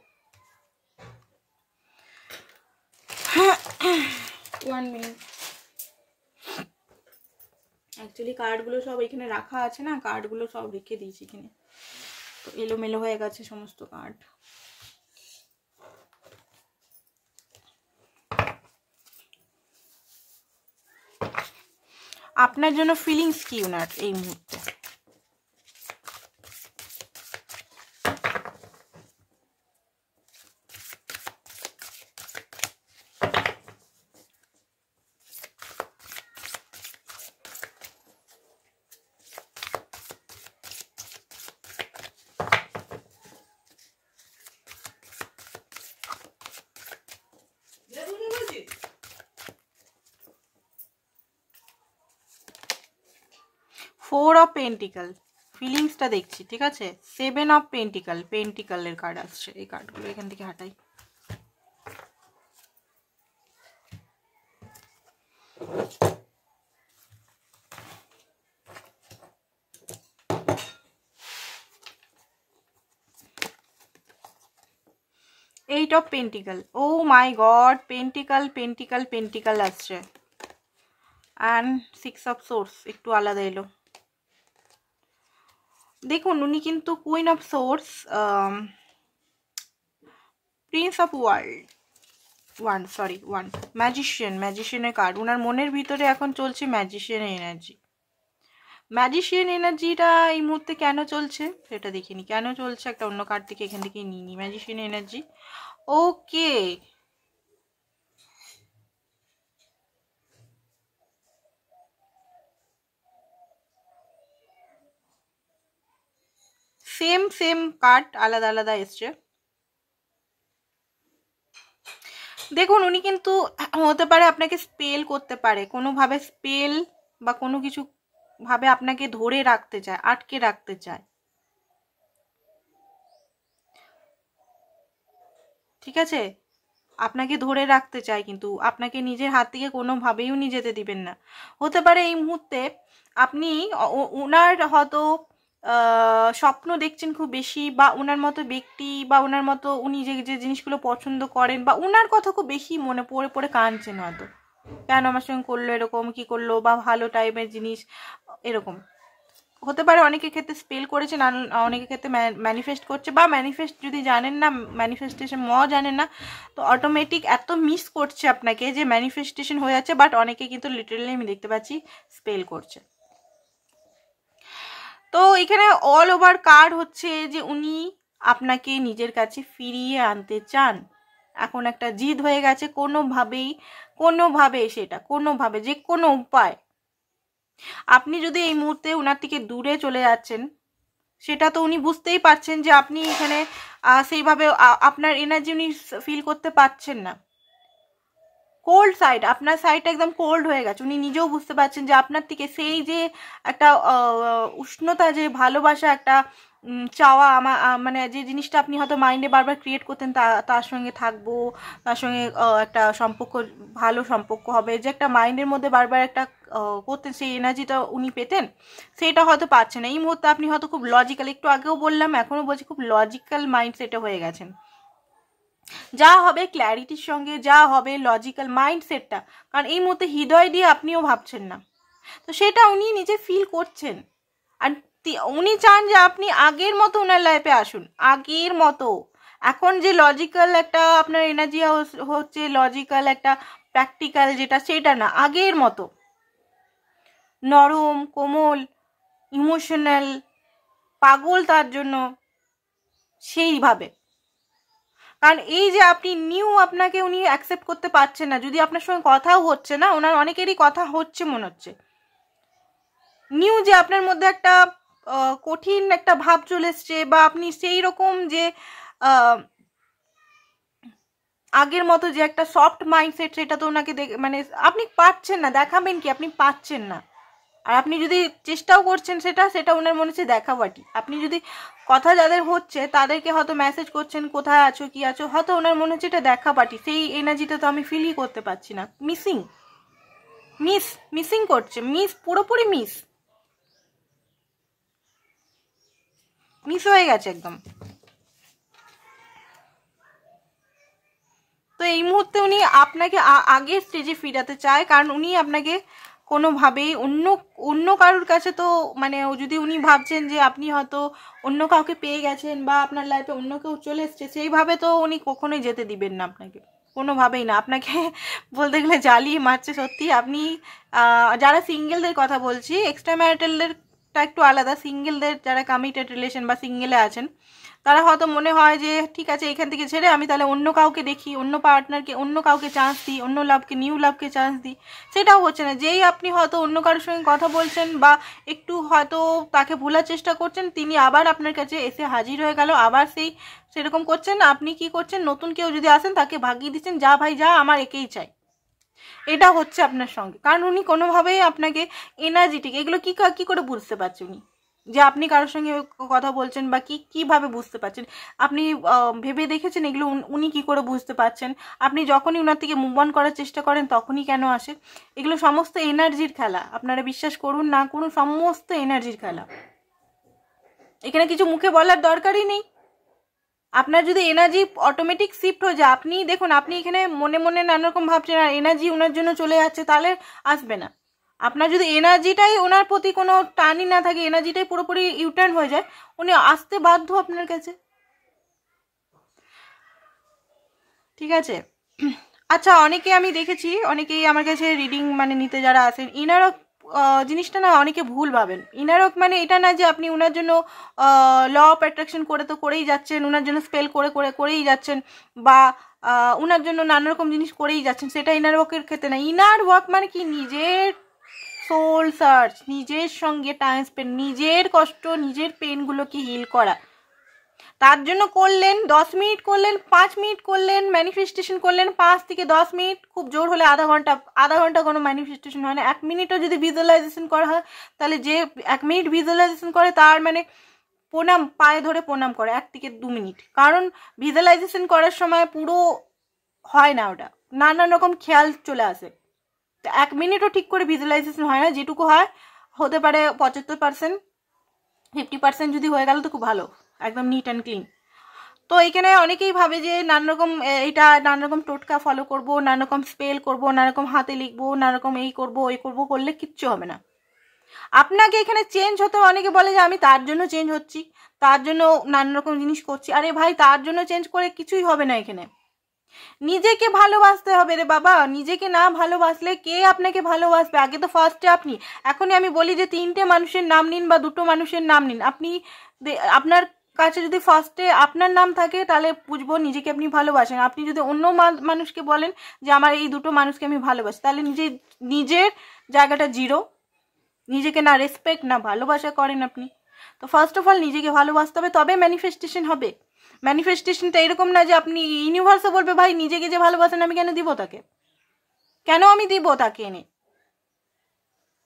1 মিনিট। অ্যাকচুয়ালি কার্ডগুলো সব এখানে রাখা আছে না, কার্ডগুলো সব রেখে দিয়েছি এখানে, তো এলোমেলো হয়ে গেছে সমস্ত কার্ড। আপনার জন্য ফিলিংস কি ওনার এই মুহূর্তে? ফোর অফ পেন্টিকাল ফিলিংসটা দেখছি, ঠিক আছে? 7 অফ পেন্টিকাল, পেন্টিকালের কার্ড আসছে। এই কার্ডগুলো এখান থেকে হাঁটাই। Eight of pentacles, oh my God, pentacles pentacles pentacles আসছে। অ্যান্ড 6 অফ সোর্স, একটু আলাদা এলো। দেখুন উনি কিন্তু queen of swords, prince of ওয়ান, ম্যাজিশিয়ানের কার্ড। ওনার মনের ভিতরে এখন চলছে ম্যাজিশিয়ান এনার্জিটা এই মুহূর্তে কেন চলছে সেটা দেখিনি। কেন চলছে একটা অন্য কার্ড থেকে এখান থেকে নিয়ে নিই। ম্যাজিশিয়ান এনার্জি, ওকে। সেম কার্ড আলাদা আলাদা এসছে। দেখুন উনি কিন্তু হতে পারে আপনাকে স্পেল করতে পারে, কোনোভাবে স্পেল বা কোনো কিছু ভাবে আপনাকে ধরে রাখতে চায়, আটকে রাখতে চায়, ঠিক আছে? আপনাকে ধরে রাখতে চায়, কিন্তু আপনাকে নিজের হাত থেকে কোনোভাবেই উনি যেতে দিবেন না। হতে পারে এই মুহূর্তে আপনি ওনার হয়তো স্বপ্ন দেখছেন খুব বেশি, বা ওনার মতো ব্যক্তি বা ওনার মতো উনি যে যে জিনিসগুলো পছন্দ করেন, বা ওনার কথা খুব বেশি মনে পড়ে পড়ে কাঁদছেন হয়তো, কেন আমার সঙ্গে করলো এরকম, কি করলো, বা ভালো টাইপের জিনিস এরকম হতে পারে। অনেকের ক্ষেত্রে স্পেল করেছেন, অনেকের ক্ষেত্রে ম্যানিফেস্ট করছে, বা ম্যানিফেস্ট যদি জানেন না, ম্যানিফেস্টেশন জানেন না, তো অটোমেটিক এত মিস করছে আপনাকে যে ম্যানিফেস্টেশন হয়ে যাচ্ছে, বাট অনেকে কিন্তু লিটারালি আমি দেখতে পাচ্ছি স্পেল করছে। তো এখানে অল ওভার কার্ড হচ্ছে যে উনি আপনাকে নিজের কাছে ফিরিয়ে আনতে চান। এখন একটা জিদ হয়ে গেছে, কোনোভাবে সেটা কোনোভাবে যে কোনো উপায়। আপনি যদি এই মুহূর্তে ওনার থেকে দূরে চলে যাচ্ছেন, সেটা তো উনি বুঝতেই পারছেন যে আপনি এখানে সেইভাবে আপনার এনার্জি উনি ফিল করতে পারছেন না। কোল্ড সাইড, আপনার সাইডটা একদম কোল্ড হয়ে গেছে। উনি নিজেও বুঝতে পারছেন যে আপনার থেকে সেই যে একটা উষ্ণতা, যে ভালোবাসা, একটা চাওয়া, মানে যে জিনিসটা আপনি হয়তো মাইন্ডে বারবার ক্রিয়েট করতেন, তার সঙ্গে থাকবো, তার সঙ্গে একটা সম্পর্ক, ভালো সম্পর্ক হবে, যে একটা মাইন্ডের মধ্যে বারবার একটা করতেন, সেই এনার্জিটা উনি পেতেন, সেটা হয়তো পাচ্ছেন না এই মুহূর্তে। আপনি হয়তো খুব লজিক্যাল, একটু আগেও বললাম এখনও বলছি, খুব লজিক্যাল মাইন্ডসেটে হয়ে গেছেন। যা হবে ক্ল্যারিটির সঙ্গে, যা হবে লজিক্যাল মাইন্ডসেটটা, কারণ এই মুহূর্তে হৃদয় দিয়ে আপনিও ভাবছেন না, তো সেটা উনি নিজে ফিল করছেন। আর উনি চান যে আপনি আগের মতো ওনার লাইফে আসুন, আগের মতো। এখন যে লজিক্যাল একটা আপনার এনার্জি হচ্ছে, লজিক্যাল একটা প্র্যাকটিক্যাল যেটা, সেটা না, আগের মতো নরম, কোমল, ইমোশনাল, পাগল তার জন্য, সেইভাবে। কারণ এই যে আপনি নিউ, আপনাকে উনি অ্যাকসেপ্ট করতে পারছেন না, যদি আপনার সঙ্গে কথাও হচ্ছে না, ওনার অনেকেরই কথা হচ্ছে মনে হচ্ছে, নিউ যে আপনার মধ্যে একটা কঠিন একটা ভাব চলে এসছে, বা আপনি সেই রকম যে আগের মতো যে একটা সফট মাইন্ডসেট, সেটা তো ওনাকে মানে আপনি পাচ্ছেন না, দেখাবেন কি, আপনি পাচ্ছেন না। আর আপনি যদি চেষ্টাও করছেন সেটা ওনার মনে হচ্ছে দেখাবাটি। আপনি যদি কথা যাদের হচ্ছে তাদেরকে হয়তো মেসেজ করছেন, কোথায় আছো, কি আছো, হয়তো ওনার মনে হচ্ছে এটা দেখাবাটি, সেই এনার্জিটা তো আমি ফিলই করতে পারছি না, মিসিং করছে, পুরোপুরি মিস হয়ে গেছে একদম। তো এই মুহূর্তে উনি আপনাকে আগের স্টেজে ফিরাতে চায়, কারণ উনি আপনাকে কোনোভাবেই অন্য কারোর কাছে, তো মানে যদি উনি ভাবছেন যে আপনি হয়তো অন্য কাউকে পেয়ে গেছেন, বা আপনার লাইফে অন্য কেউ চলে এসছে, সেইভাবে তো উনি কখনোই যেতে দিবেন না আপনাকে, কোনোভাবেই না। আপনাকে বলতে গেলে জ্বালিয়ে মারছে সত্যি। আপনি যারা সিঙ্গেলদের কথা বলছি, এক্সট্রা ম্যারিটালদেরটা একটু আলাদা, সিঙ্গেলদের যারা কমিটেড রিলেশন বা সিঙ্গেলে আছেন, তারা হয়তো মনে হয় যে ঠিক আছে, এখান থেকে ছেড়ে আমি তাহলে অন্য কাউকে দেখি, অন্য পার্টনারকে, অন্য কাউকে চান্স দিই, অন্য লাভকে, নিউ লাভকে চান্স দিই, সেটাও হচ্ছে না। যেই আপনি হয়তো অন্য কারোর সঙ্গে কথা বলছেন, বা একটু হয়তো তাকে ভোলার চেষ্টা করছেন, তিনি আবার আপনার কাছে এসে হাজির হয়ে গেল, আবার সেরকম করছেন। আপনি কি করছেন, নতুন কেউ যদি আসেন তাকে ভাগিয়ে দিচ্ছেন, যা ভাই যা, আমার একেই চাই, এটা হচ্ছে আপনার সঙ্গে। কারণ উনি কোনোভাবেই আপনাকে এনার্জেটিক, এগুলো কি করে বুঝতে পারছেন উনি, যে আপনি কারোর সঙ্গে কথা বলছেন, বা কিভাবে বুঝতে পারছেন, আপনি ভেবে দেখেছেন এগুলো উনি কি করে বুঝতে পারছেন? আপনি যখনই ওনার থেকে মুভ অন করার চেষ্টা করেন তখনই কেন আসে? এগুলো সমস্ত এনার্জির খেলা, আপনারা বিশ্বাস করুন না করুন, সমস্ত এনার্জির খেলা। এখানে কিছু মুখে বলার দরকারই নেই। আপনার যদি এনার্জি অটোমেটিক শিফট হয়ে যায়, আপনি দেখুন, আপনি এখানে মনে মনে নানা রকম ভাবছেন, আর এনার্জি ওনার জন্য চলে যাচ্ছে, তাহলে আসবে না। আপনার যদি এনার্জিটাই ওনার প্রতি কোনো টানই না থাকে, এনার্জিটাই পুরোপুরি ইউটার্ন হয়ে যায়, উনি আসতে বাধ্য আপনার কাছে। ঠিক আছে? আচ্ছা, অনেকে আমি দেখেছি, অনেকেই আমার কাছে রিডিং মানে নিতে যারা আসেন, ইনারক জিনিসটা না অনেকে ভুল ভাবেন। ইনারক মানে এটা না যে আপনি ওনার জন্য ল অফ অ্যাট্রাকশন করে তো করেই যাচ্ছেন, ওনার জন্য স্পেল করেই যাচ্ছেন, বা ওনার জন্য নানা রকম জিনিস করেই যাচ্ছেন, সেটা ইনার ওয়ার্কের ক্ষেত্রে না। ইনার ওয়ার্ক মানে কি, নিজের সোল সার্চ, নিজের সঙ্গে টাইম স্পেন্ড, নিজের কষ্ট, নিজের পেনগুলোকে হিল করা। তার জন্য করলেন 10 মিনিট, করলেন 5 মিনিট, করলেন ম্যানিফেস্টেশন করলেন 5 থেকে 10 মিনিট, খুব জোর হলে আধা ঘন্টা কোনো ম্যানিফেস্টেশন হয় না। 1 মিনিটও যদি ভিজুয়ালাইজেশন করা হয়, তাহলে যে 1 মিনিট ভিজুয়ালাইজেশন করে তার মানে প্রণাম, পায়ে ধরে প্রণাম করে 1 থেকে 2 মিনিট। কারণ ভিজুয়ালাইজেশন করার সময় পুরো হয় না, ওটা নানান রকম খেয়াল চলে আসে। তো 1 মিনিটও ঠিক করে ভিজুয়ালাইজেশন হয় না, যেটুকু হয় হতে পারে 75%, 50% যদি হয়ে গেল তো খুব ভালো, একদম নিট অ্যান্ড ক্লিন। তো এখানে অনেকেই ভাবে যে নানা রকম টোটকা ফলো করব, নানা রকম স্পেল করব, নানা রকম হাতে লিখবো, নানা রকম এই করব ওই করব, করলে কিচ্ছু হবে না। আপনাকে এখানে চেঞ্জ হতে, অনেকে বলে যে আমি তার জন্য চেঞ্জ হচ্ছি, তার জন্য নানা রকম জিনিস করছি। আরে ভাই, তার জন্য চেঞ্জ করে কিছুই হবে না। এখানে নিজেকে ভালোবাসতে হবে রে বাবা। নিজেকে না ভালোবাসলে কে আপনাকে ভালোবাসবে? আগে তো ফার্স্টে আপনি। এখনই আমি বলি যে 3টে মানুষের নাম নিন বা 2টো মানুষের নাম নিন। আপনি আপনার কাছে যদি ফার্স্টে আপনার নাম থাকে, তাহলে বুঝবো নিজেকে আপনি ভালোবাসেন। আপনি যদি অন্য মানুষকে বলেন যে আমার এই 2টো মানুষকে আমি ভালোবাসি, তাহলে নিজের জায়গাটা জিরো। নিজেকে না রেসপেক্ট না ভালোবাসা করেন আপনি। তো ফার্স্ট অফ অল নিজেকে ভালোবাসতে হবে, তবে ম্যানিফেস্টেশন হবে। ম্যানিফেস্টেশনটা এরকম না যে আপনি ইউনিভার্সে বলবে ভাই নিজেকে যে ভালোবাসেন আমি কেন দিব তাকে। কেন আমি দিব তাকে এনে?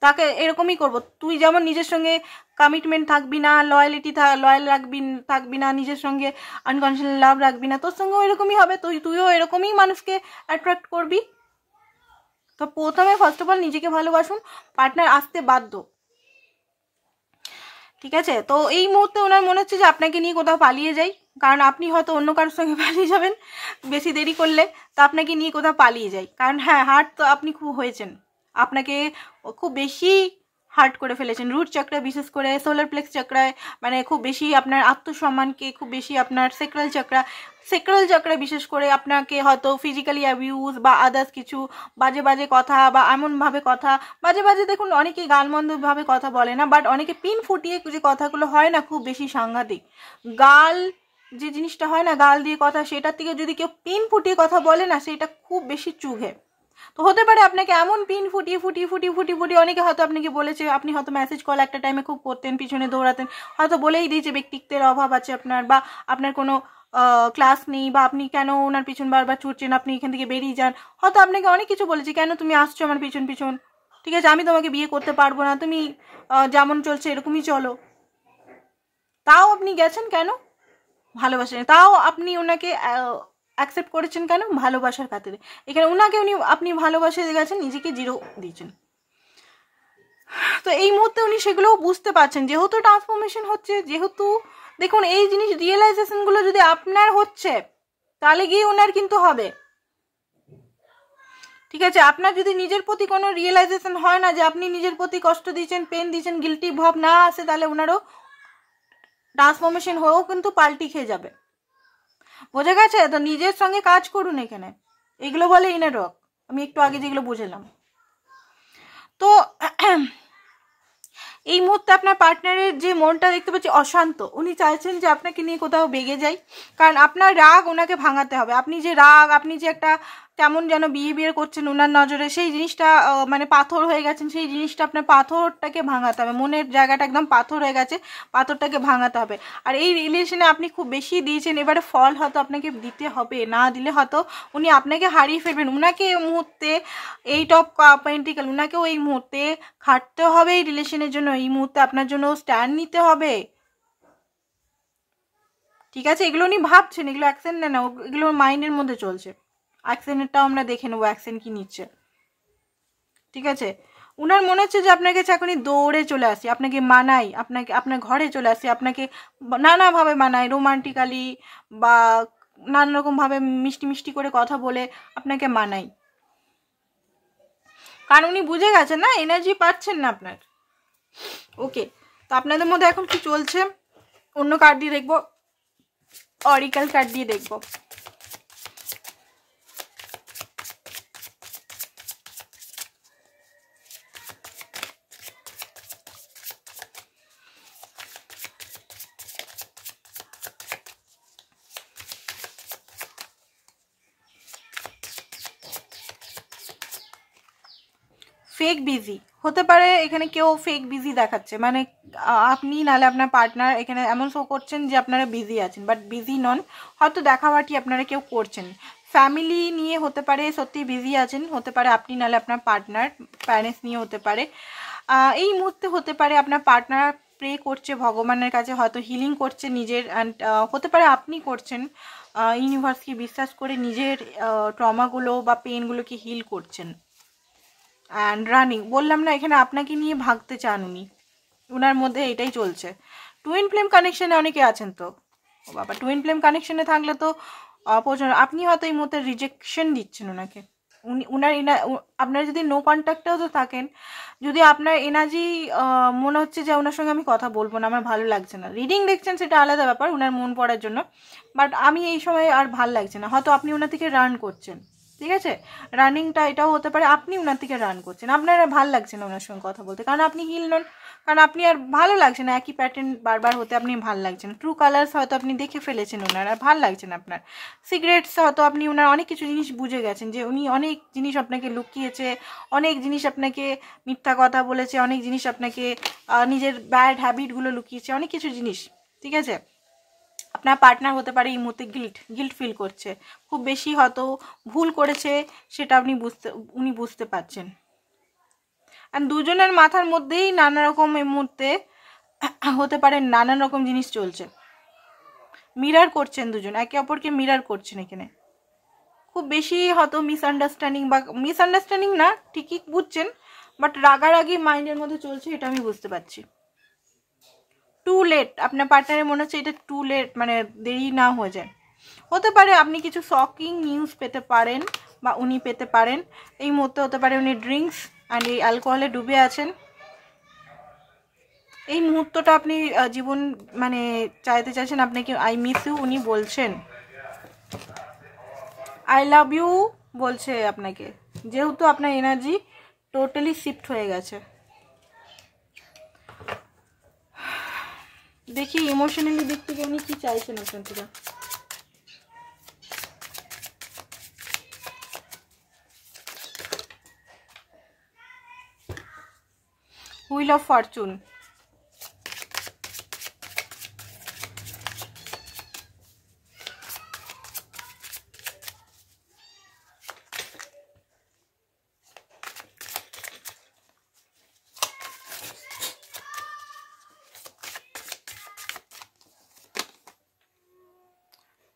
তাকে এরকমই করব, তুই যেমন নিজের সঙ্গে কমিটমেন্ট থাকবি না, লয়াল থাকবি না, নিজের সঙ্গে আনকন্ডিশনাল লাভ রাখবি না, তোর সঙ্গেও এরকমই হবে। তুইও এরকমই মানুষকে অ্যাট্রাক্ট করবি। তো প্রথমে ফার্স্ট অফ অল নিজেকে ভালোবাসুন, পার্টনার আসতে বাধ্য, ঠিক আছে? তো এই মুহূর্তে ওনার মনে হচ্ছে যে আপনাকে নিয়ে কোথাও পালিয়ে যাই, কারণ আপনি হয়তো অন্য কারোর সঙ্গে পালিয়ে যাবেন বেশি দেরি করলে, তো আপনাকে নিয়ে কোথাও পালিয়ে যাই। কারণ হ্যাঁ, হার্ট তো আপনি খুব হয়েছেন, আপনাকে খুব বেশি হার্ট করে ফেলেছেন। রুট চক্রায়, বিশেষ করে সোলার প্লেক্স চক্রায়, মানে খুব বেশি আপনার আত্মসম্মানকে, খুব বেশি আপনার সেক্রাল চক্রায় বিশেষ করে আপনাকে হয়তো ফিজিক্যালি অ্যাবিউজ বা আদার্স কিছু বাজে কথা বা এমনভাবে কথা, বাজে দেখুন অনেকে গালমন্দভাবে কথা বলে না, বাট অনেকে পিন ফুটিয়ে যে কথাগুলো হয় না, খুব বেশি সাংঘাতিক। গাল যে জিনিসটা হয় না, গাল দিয়ে কথা, সেটার থেকে যদি কেউ পিন ফুটিয়ে কথা বলে না, সেটা খুব বেশি চুঘে। তো হতে পারে আপনাকে এমন পিন ফুটিয়ে অনেকে হয়তো আপনাকে বলেছে, আপনি হয়তো মেসেজ কল একটা টাইমে খুব করতেন, পিছনে দৌড়াতেন, হয়তো বলেই দিয়েছে ব্যক্তিত্বের অভাব আছে আপনার, বা আপনার কোনো ক্লাস নেই, বা আপনি কেন ওনার পিছন বারবার ছুটছেন, আপনি এখান থেকে বেরিয়ে যান। হয়তো আপনাকে অনেক কিছু বলেছে, কেন তুমি আসছো আমার পিছন, ঠিক আছে, আমি তোমাকে বিয়ে করতে পারবো না, তুমি যেমন চলছে এরকমই চলো। তাও আপনি গেছেন কেন? ভালোবাসেন। তাও আপনি ওনাকে অ্যাকসেপ্ট করেছেন কেন? ভালোবাসার খাতিরে। এখানে ওনাকে আপনি ভালোবাসে গেছেন, নিজেকে জিরো দিয়েছেন। তো এই মুহূর্তে উনি সেগুলোও বুঝতে পারছেন, যেহেতু ট্রান্সফরমেশন হচ্ছে, যেহেতু দেখুন এই জিনিস রিয়েলাইজেশনগুলো যদি আপনার হচ্ছে, তাহলে গিয়ে ওনার কিন্তু হবে, ঠিক আছে? আপনার যদি নিজের প্রতি কোনো রিয়েলাইজেশন হয় না, যে আপনি নিজের প্রতি কষ্ট দিয়েছেন, পেন দিয়েছেন, গিল্টি ভাব না আসে, তাহলে ওনারও ট্রান্সফরমেশন হয়েও কিন্তু পাল্টি খেয়ে যাবে। বোঝা গেছে? তো নিজের সঙ্গে কাজ করুন এখানে, এগুলো বলে ইনার ওয়ার্ক, আমি একটু আগে যেগুলো বুঝলাম। তো এই মুহূর্তে আপনার পার্টনারের যে মনটা দেখতে পাচ্ছি অশান্ত, উনি চাইছেন যে আপনাকে নিয়ে কোথাও বেগে যাই, কারণ আপনার রাগ ওনাকে ভাঙাতে হবে। আপনি যে রাগ, আপনি যে একটা কেমন যেন বিহেভিয়ার করছেন ওনার নজরে, সেই জিনিসটা মানে পাথর হয়ে গেছেন, সেই জিনিসটা আপনার পাথরটাকে ভাঙাতে হবে। মনের জায়গাটা একদম পাথর হয়ে গেছে, পাথরটাকে ভাঙাতে হবে। আর এই রিলেশনে আপনি খুব বেশি দিয়েছেন, এবারে ফল হয়তো আপনাকে দিতে হবে, না দিলে হয়তো উনি আপনাকে হারিয়ে ফেলবেন। উনাকে এই মুহূর্তে এইট অফ পেন্টিকল, উনাকেও এই মুহূর্তে খাটতে হবে এই রিলেশনের জন্য, এই মুহূর্তে আপনার জন্য স্ট্যান্ড নিতে হবে, ঠিক আছে? এগুলো উনি ভাবছেন, এগুলো অ্যাকশন নেন না, এগুলো মাইন্ডের মধ্যে চলছে। অ্যাকশনেরটাও আমরা দেখে নেবো অ্যাকশন কি নিচ্ছে, ঠিক আছে? উনার মনে হচ্ছে যে আপনার কাছে এখনই দৌড়ে চলে আসি, আপনাকে মানাই, আপনার ঘরে চলে আসি, আপনাকে নানাভাবে মানাই, রোমান্টিক্যালি বা নানা রকমভাবে মিষ্টি করে কথা বলে আপনাকে মানাই, কারণ উনি বুঝে গেছেন না, এনার্জি পাচ্ছেন না আপনার। ওকে, তো আপনাদের মধ্যে এখন কি চলছে অন্য কার্ড দিয়ে দেখবো, অরিকাল কার্ড দিয়ে দেখবো। ফেক বিজি হতে পারে, এখানে কেউ ফেক বিজি দেখাচ্ছে, মানে আপনি নাহলে আপনার পার্টনার এখানে এমন শো করছেন যে আপনারা বিজি আছেন, বাট বিজি নন, হয়তো দেখাবাটি আপনারা কেউ করছেন। ফ্যামিলি নিয়ে হতে পারে, সত্যি বিজি আছেন, হতে পারে আপনি নাহলে আপনার পার্টনার, প্যারেন্টস নিয়ে হতে পারে। এই মুহূর্তে হতে পারে আপনার পার্টনার প্রে করছে ভগবানের কাছে, হয়তো হিলিং করছে নিজের, অ্যান্ড হতে পারে আপনি করছেন, ইউনিভার্সকে বিশ্বাস করে নিজের ট্রমাগুলো বা পেনগুলোকে হিল করছেন। অ্যান্ড রানিং, বললাম না এখানে আপনাকে নিয়ে ভাগতে চান উনি, ওনার মধ্যে এটাই চলছে। টুইন ফ্লেম কানেকশনে অনেকে আছেন, তো ও বাবা, টুইন ফ্লেম কানেকশনে থাকলে তো প্রচুর, আপনি হয়তো এই মুহূর্তে রিজেকশন দিচ্ছেন ওনাকে। আপনার যদি নো কন্ট্যাক্টেও তো থাকেন, যদি আপনার এনার্জি মনে হচ্ছে যে ওনার সঙ্গে আমি কথা বলবো না, আমার ভালো লাগছে না, রিডিং দেখছেন সেটা আলাদা ব্যাপার, ওনার মন পড়ার জন্য, বাট আমি এই সময় আর ভাল লাগছে না, হয়তো আপনি ওনার থেকে রান করছেন, ঠিক আছে? রানিংটা এটাও হতে পারে, আপনি ওনার থেকে রান করছেন, আপনার আর ভালো লাগছে না ওনার সঙ্গে কথা বলতে, কারণ আপনি হিল নন, কারণ আপনি আর ভালো লাগছে না, একই প্যাটার্ন বারবার হতে আপনি ভালো লাগছে না, ট্রু কালার্স হয়তো আপনি দেখে ফেলেছেন ওনার, আর ভালো লাগছে না আপনার। সিগারেটস হয়তো আপনি ওনার অনেক কিছু জিনিস বুঝে গেছেন, যে উনি অনেক জিনিস আপনাকে লুকিয়েছে, অনেক জিনিস আপনাকে মিথ্যা কথা বলেছে, অনেক জিনিস আপনাকে নিজের ব্যাড হ্যাবিটগুলো লুকিয়েছে, অনেক কিছু জিনিস, ঠিক আছে? আপনার পার্টনার হতে পারে এই মুহূর্তে গিল্ট ফিল করছে, খুব বেশি হয়তো ভুল করেছে, সেটা উনি বুঝতে পারছেন। আর দুজনের মাথার মধ্যেই নানা রকম এই মুহূর্তে হতে পারে নানান রকম জিনিস চলছে, মিরার করছেন, দুজন একে অপরকে মিরার করছেন এখানে। খুব বেশি হয়তো মিসআন্ডারস্ট্যান্ডিং না, ঠিকই বুঝছেন, বাট রাগারাগি মাইন্ডের মধ্যে চলছে, এটা আমি বুঝতে পারছি। টু লেট, আপনার পার্টনারের মনে হচ্ছে এটা টু লেট, মানে দেরি না হয়ে যায়। হতে পারে আপনি কিছু শকিং নিউজ পেতে পারেন বা উনি পেতে পারেন। এই মুহূর্তে হতে পারে উনি ড্রিঙ্কস অ্যান্ড এই অ্যালকোহলে ডুবে আছেন। এই মুহূর্তটা আপনি জীবন মানে চাইতে চাইছেন, আপনাকে আই মিস ইউ উনি বলছেন, আই লাভ ইউ বলছে আপনাকে, যেহেতু আপনার এনার্জি টোটালি শিফট হয়ে গেছে। দেখি ইমোশনালি দিক থেকে উনি কি চাইছেন আপনার থেকে। Wheel of fortune,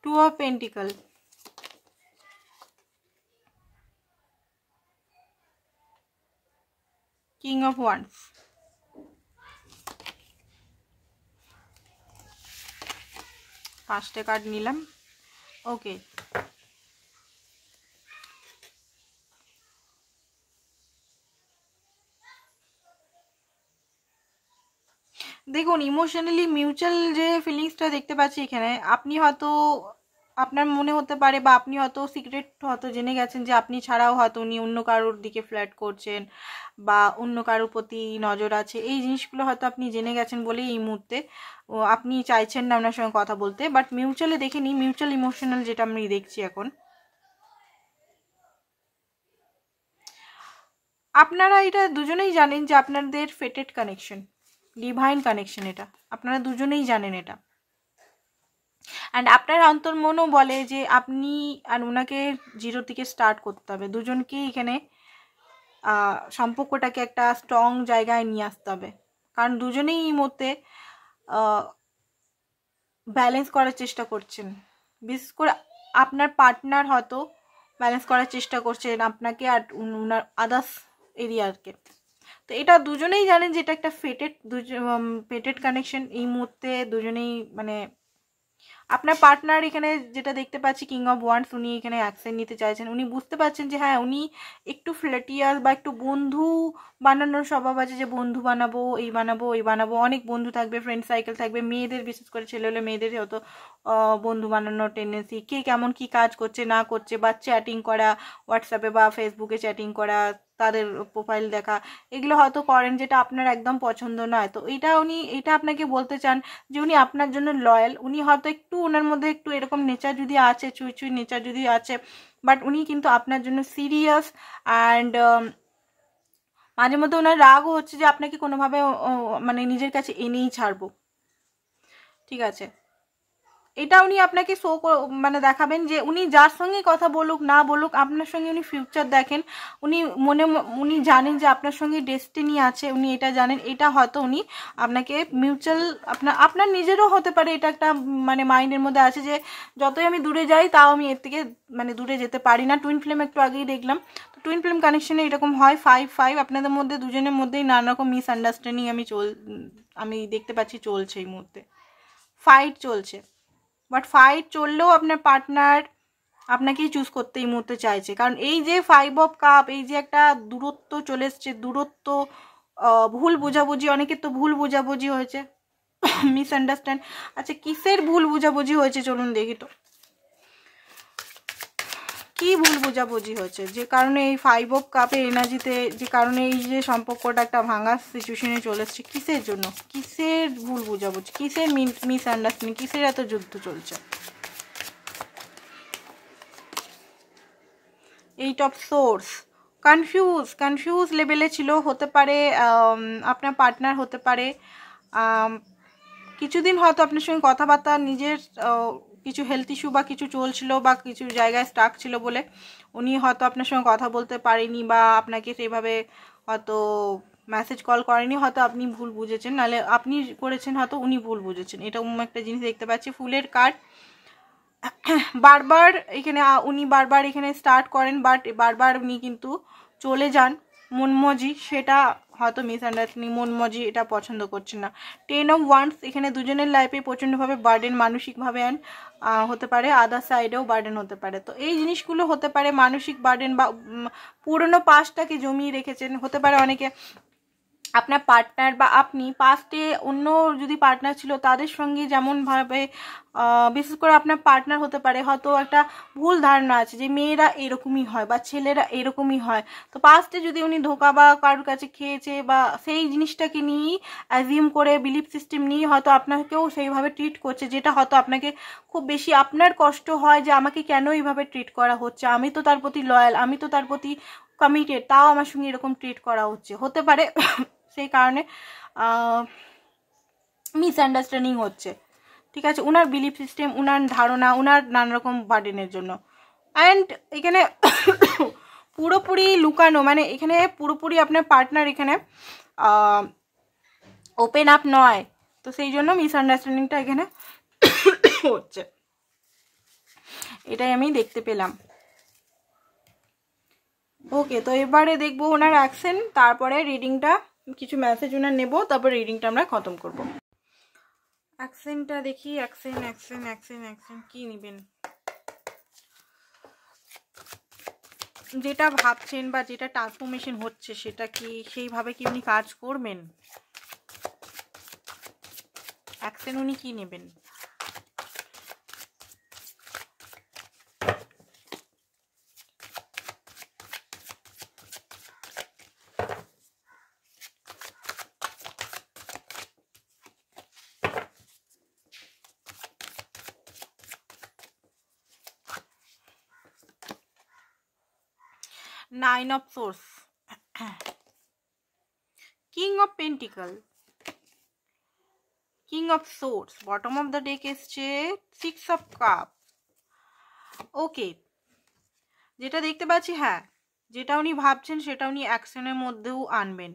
two of pentacle, king of wands, পাঁচটা কার্ড নিলাম। ওকে, দেখুন ইমোশনালি মিউচুয়াল যে ফিলিংসটা দেখতে পাচ্ছি এখানে, আপনি হয়তো আপনার মনে হতে পারে বা আপনি হয়তো সিক্রেট হয়তো জেনে গেছেন যে আপনি ছাড়াও হয়তো উনি অন্য কারোর দিকে ফ্ল্যাট করছেন বা অন্য কারোর প্রতি নজর আছে, এই জিনিসগুলো হয়তো আপনি জেনে গেছেন বলেই এই মুহূর্তে আপনি চাইছেন না ওনার সঙ্গে কথা বলতে। বাট মিউচুয়ালি দেখে নিই, মিউচুয়াল ইমোশনাল যেটা আমি দেখছি এখন, আপনারা এটা দুজনেই জানেন যে আপনাদের ফেটেড কানেকশন, ডিভাইন কানেকশন, এটা আপনারা দুজনেই জানেন এটা। অ্যান্ড আপনার অন্তর্মনও বলে যে আপনি আর ওনাকে জিরো থেকে স্টার্ট করতে হবে, দুজনকেই এখানে সম্পর্কটাকে একটা স্ট্রং জায়গায় নিয়ে আসতে হবে, কারণ দুজনেই এই মুহূর্তে ব্যালেন্স করার চেষ্টা করছেন। বিশেষ করে আপনার পার্টনার হয়তো ব্যালেন্স করার চেষ্টা করছেন আপনাকে আর ওনার আদার্স এরিয়াকে। তো এটা দুজনেই জানেন যে এটা একটা ফেটেড কানেকশন। এই মুহূর্তে দুজনেই মানে আপনার পার্টনার এখানে যেটা দেখতে পাচ্ছি কিং অফ ওয়ান্ডস, উনি এখানে অ্যাকশন নিতে চাইছেন। উনি বুঝতে পারছেন যে হ্যাঁ উনি একটু ফ্ল্যাটিয়াস বা একটু বন্ধু বানানোর স্বভাব আছে, যে বন্ধু বানাবো, এই বানাবো, এই বানাবো, অনেক বন্ধু থাকবে, ফ্রেন্ড সাইকেল থাকবে। মেয়েদের বিশেষ করে, ছেলে হলে মেয়েদের হয়তো বন্ধু বানানোর টেন্ডেন্সি, কে কেমন কি কাজ করছে না করছে, বা চ্যাটিং করা, হোয়াটসঅ্যাপে বা ফেসবুকে চ্যাটিং করা, তাদের প্রোফাইল দেখা, এগুলো হয়তো করেন যেটা আপনার একদম পছন্দ নয়। তো এটা আপনাকে বলতে চান যে উনি আপনার জন্য লয়াল। উনি হয়তো একটু ওনার মধ্যে একটু এরকম নেচার যদি আছে, চুই চুই নেচার যদি আছে, বাট উনি কিন্তু আপনার জন্য সিরিয়াস। অ্যান্ড মাঝে মধ্যে ওনার রাগও হচ্ছে যে আপনাকে কোনোভাবে মানে নিজের কাছে এনেই ছাড়বো, ঠিক আছে। এটা উনি আপনাকে মানে দেখাবেন যে উনি যার সঙ্গে কথা বলুক না বলুক, আপনার সঙ্গে উনি ফিউচার দেখেন। উনি জানেন যে আপনার সঙ্গে ডেস্টিনি আছে, উনি এটা জানেন। এটা হয়তো উনি আপনাকে মিউচুয়াল, আপনার নিজেরও হতে পারে এটা একটা মানে মাইন্ডের মধ্যে আছে যে যতই আমি দূরে যাই তাও আমি এর থেকে মানে দূরে যেতে পারি না। টুইন ফ্লেম একটু আগেই দেখলাম, তো টুইন ফ্লেম কানেকশনে এরকম হয় 5-5। আপনাদের মধ্যে দুজনের মধ্যেই নানা রকম মিসআন্ডারস্ট্যান্ডিং আমি দেখতে পাচ্ছি চলছে। এই মুহূর্তে ফাইট চলছে, বাট ফাইট চললেও আপনার পার্টনার আপনাকেই চুজ করতে এই মুহূর্তে চাইছে। কারণ এই যে 5 অফ কাপ, এই যে একটা দূরত্ব চলে এসছে, দূরত্ব, ভুল বোঝাবুঝি, অনেকের তো ভুল বোঝাবুঝি হয়েছে, মিসআন্ডারস্ট্যান্ড। আচ্ছা কিসের ভুল বোঝাবুঝি হয়েছে চলুন দেখি তো, কি ভুল বোঝাবুঝি হয়েছে যে কারণে এই 5 অফ কাপের এনার্জিতে, যে কারণে এই যে সম্পর্কটা একটা ভাঙার সিচুয়েশনে চলে এসছে, কিসের জন্য, কিসের ভুল বোঝাবুঝি, কিসের মিসআন্ডারস্ট্যান্ডিং, কিসের এত যুদ্ধ চলছে। 8 অফ সোর্স, কনফিউজ লেভেলে ছিল। হতে পারে আপনার পার্টনার হতে পারে কিছুদিন হয়তো আপনার সঙ্গে কথাবার্তা নিজের কিছু হেলথ ইস্যু বা কিছু চলছিল বা কিছু জায়গায় স্টাক ছিল বলে উনি হয়তো আপনার সঙ্গে কথা বলতে পারেনি বা আপনাকে সেইভাবে হয়তো মেসেজ কল করেনি, হয়তো আপনি ভুল বুঝেছেন, নাহলে আপনি করেছেন হয়তো উনি ভুল বুঝেছেন। এরকম একটা জিনিস দেখতে পাচ্ছি। ফুলের কার্ড বারবার এখানে উনি বারবার এখানে স্টার্ট করেন, বাট বারবার উনি কিন্তু চলে যান মনমজি, সেটা হয়তো মিসআন্ডারস্ট্যান্ডিং। মনমজি এটা পছন্দ করছেন না। 10 অফ ওয়ান্ডস এখানে দুজনের লাইফে প্রচণ্ডভাবে বার্ডেন, মানসিকভাবে হতে পারে, আদার সাইডেও বার্ডেন হতে পারে। তো এই জিনিসগুলো হতে পারে মানসিক বার্ডেন বা পুরনো পাস্টটাকে জমিয়ে রেখেছেন। হতে পারে অনেকে আপনার পার্টনার বা আপনি পাস্টে অন্য যদি পার্টনার ছিল তাদের সঙ্গে যেমনভাবে বিশেষ করে আপনার পার্টনার হতে পারে হয়তো একটা ভুল ধারণা আছে যে মেয়েরা এরকমই হয় বা ছেলেরা এরকমই হয়। তো পাস্টে যদি উনি ধোঁকা বা কারোর কাছে খেয়েছে বা সেই জিনিসটাকে নিয়েই অ্যাজিউম করে বিলিফ সিস্টেম নিয়ে হয়তো আপনাকেও সেইভাবে ট্রিট করছে, যেটা হয়তো আপনাকে খুব বেশি আপনার কষ্ট হয় যে আমাকে কেন এইভাবে ট্রিট করা হচ্ছে, আমি তো তার প্রতি লয়াল, আমি তো তার প্রতি কমিটেড, তাও আমার সঙ্গে এরকম ট্রিট করা হচ্ছে। হতে পারে সেই কারণে মিসআন্ডারস্ট্যান্ডিং হচ্ছে। ঠিক আছে, উনার বিলিফ সিস্টেম, উনার ধারণা, উনার নানা রকম বার্ডেনের জন্য। অ্যান্ড এখানে পুরোপুরি লুকানো, মানে এখানে পুরোপুরি আপনার পার্টনার এখানে ওপেন আপ নয়, তো সেই জন্য মিসআন্ডারস্ট্যান্ডিংটা এখানে হচ্ছে, এটাই আমি দেখতে পেলাম। ওকে, তো এবারে দেখবো ওনার অ্যাকশন, তারপরে রিডিংটা কিছু মেসেজ ওনার নেব, তারপর রিডিংটা আমরা খতম করব। অ্যাকশনটা দেখি, অ্যাকশন অ্যাকশন অ্যাকশন অ্যাকশন কি নেবেন? যেটা ভাবছেন বা যেটা ট্রান্সফরমেশন হচ্ছে সেটা কি সেইভাবে কি উনি কাজ করবেন? অ্যাকশন উনি কি নেবেন? Nine of Swords, King of Pentacles, King of Swords, bottom of the deck এসছে Six of Cups। ওকে, যেটা দেখতে পাচ্ছি, হ্যাঁ, যেটা উনি ভাবছেন সেটা উনি অ্যাকশনের মধ্যেও আনবেন।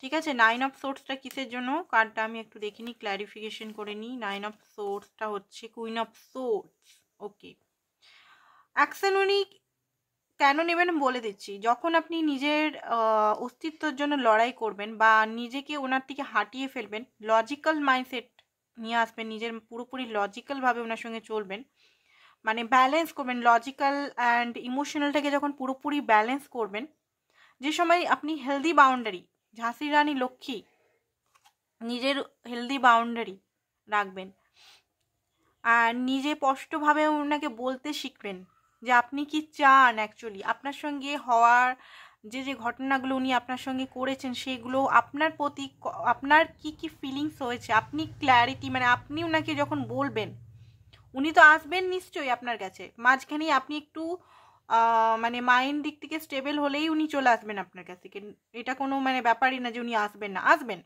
ঠিক আছে, 9 অফ সোর্সটা কিসের জন্য? কার্ডটা আমি একটু দেখিনি, ক্ল্যারিফিকেশন করে নিই। 9 অফ সোর্সটা হচ্ছে queen of source. Okay, action উনি কেন নেবেন বলে দিচ্ছি। যখন আপনি নিজের অস্তিত্বের জন্য লড়াই করবেন বা নিজেকে ওনার থেকে হাঁটিয়ে ফেলবেন, লজিক্যাল মাইন্ডসেট নিয়ে আসবেন, নিজের পুরোপুরি লজিক্যালভাবে ওনার সঙ্গে চলবেন, মানে ব্যালেন্স করবেন, লজিক্যাল অ্যান্ড ইমোশনালটাকে যখন পুরোপুরি ব্যালেন্স করবেন, যে সময় আপনি হেলদি বাউন্ডারি, ঝাঁসি রানী লক্ষ্মী, নিজের হেলদি বাউন্ডারি রাখবেন আর নিজে স্পষ্টভাবে ওনাকে বলতে শিখবেন যে আপনি কি চান, অ্যাকচুয়ালি আপনার সঙ্গে হওয়ার যে যে ঘটনাগুলো উনি আপনার সঙ্গে করেছেন সেগুলো আপনার প্রতি আপনার কি কি ফিলিংস হয়েছে, আপনি ক্ল্যারিটি, মানে আপনি ওনাকে যখন বলবেন উনি তো আসবেন নিশ্চয়ই আপনার কাছে, মাঝখানে আপনি একটু মানে মাইন্ড দিক থেকে স্টেবল হলেই উনি চলে আসবেন আপনার কাছ থেকে। এটা কোনো মানে ব্যাপারই না যে উনি আসবেন না, আসবেন।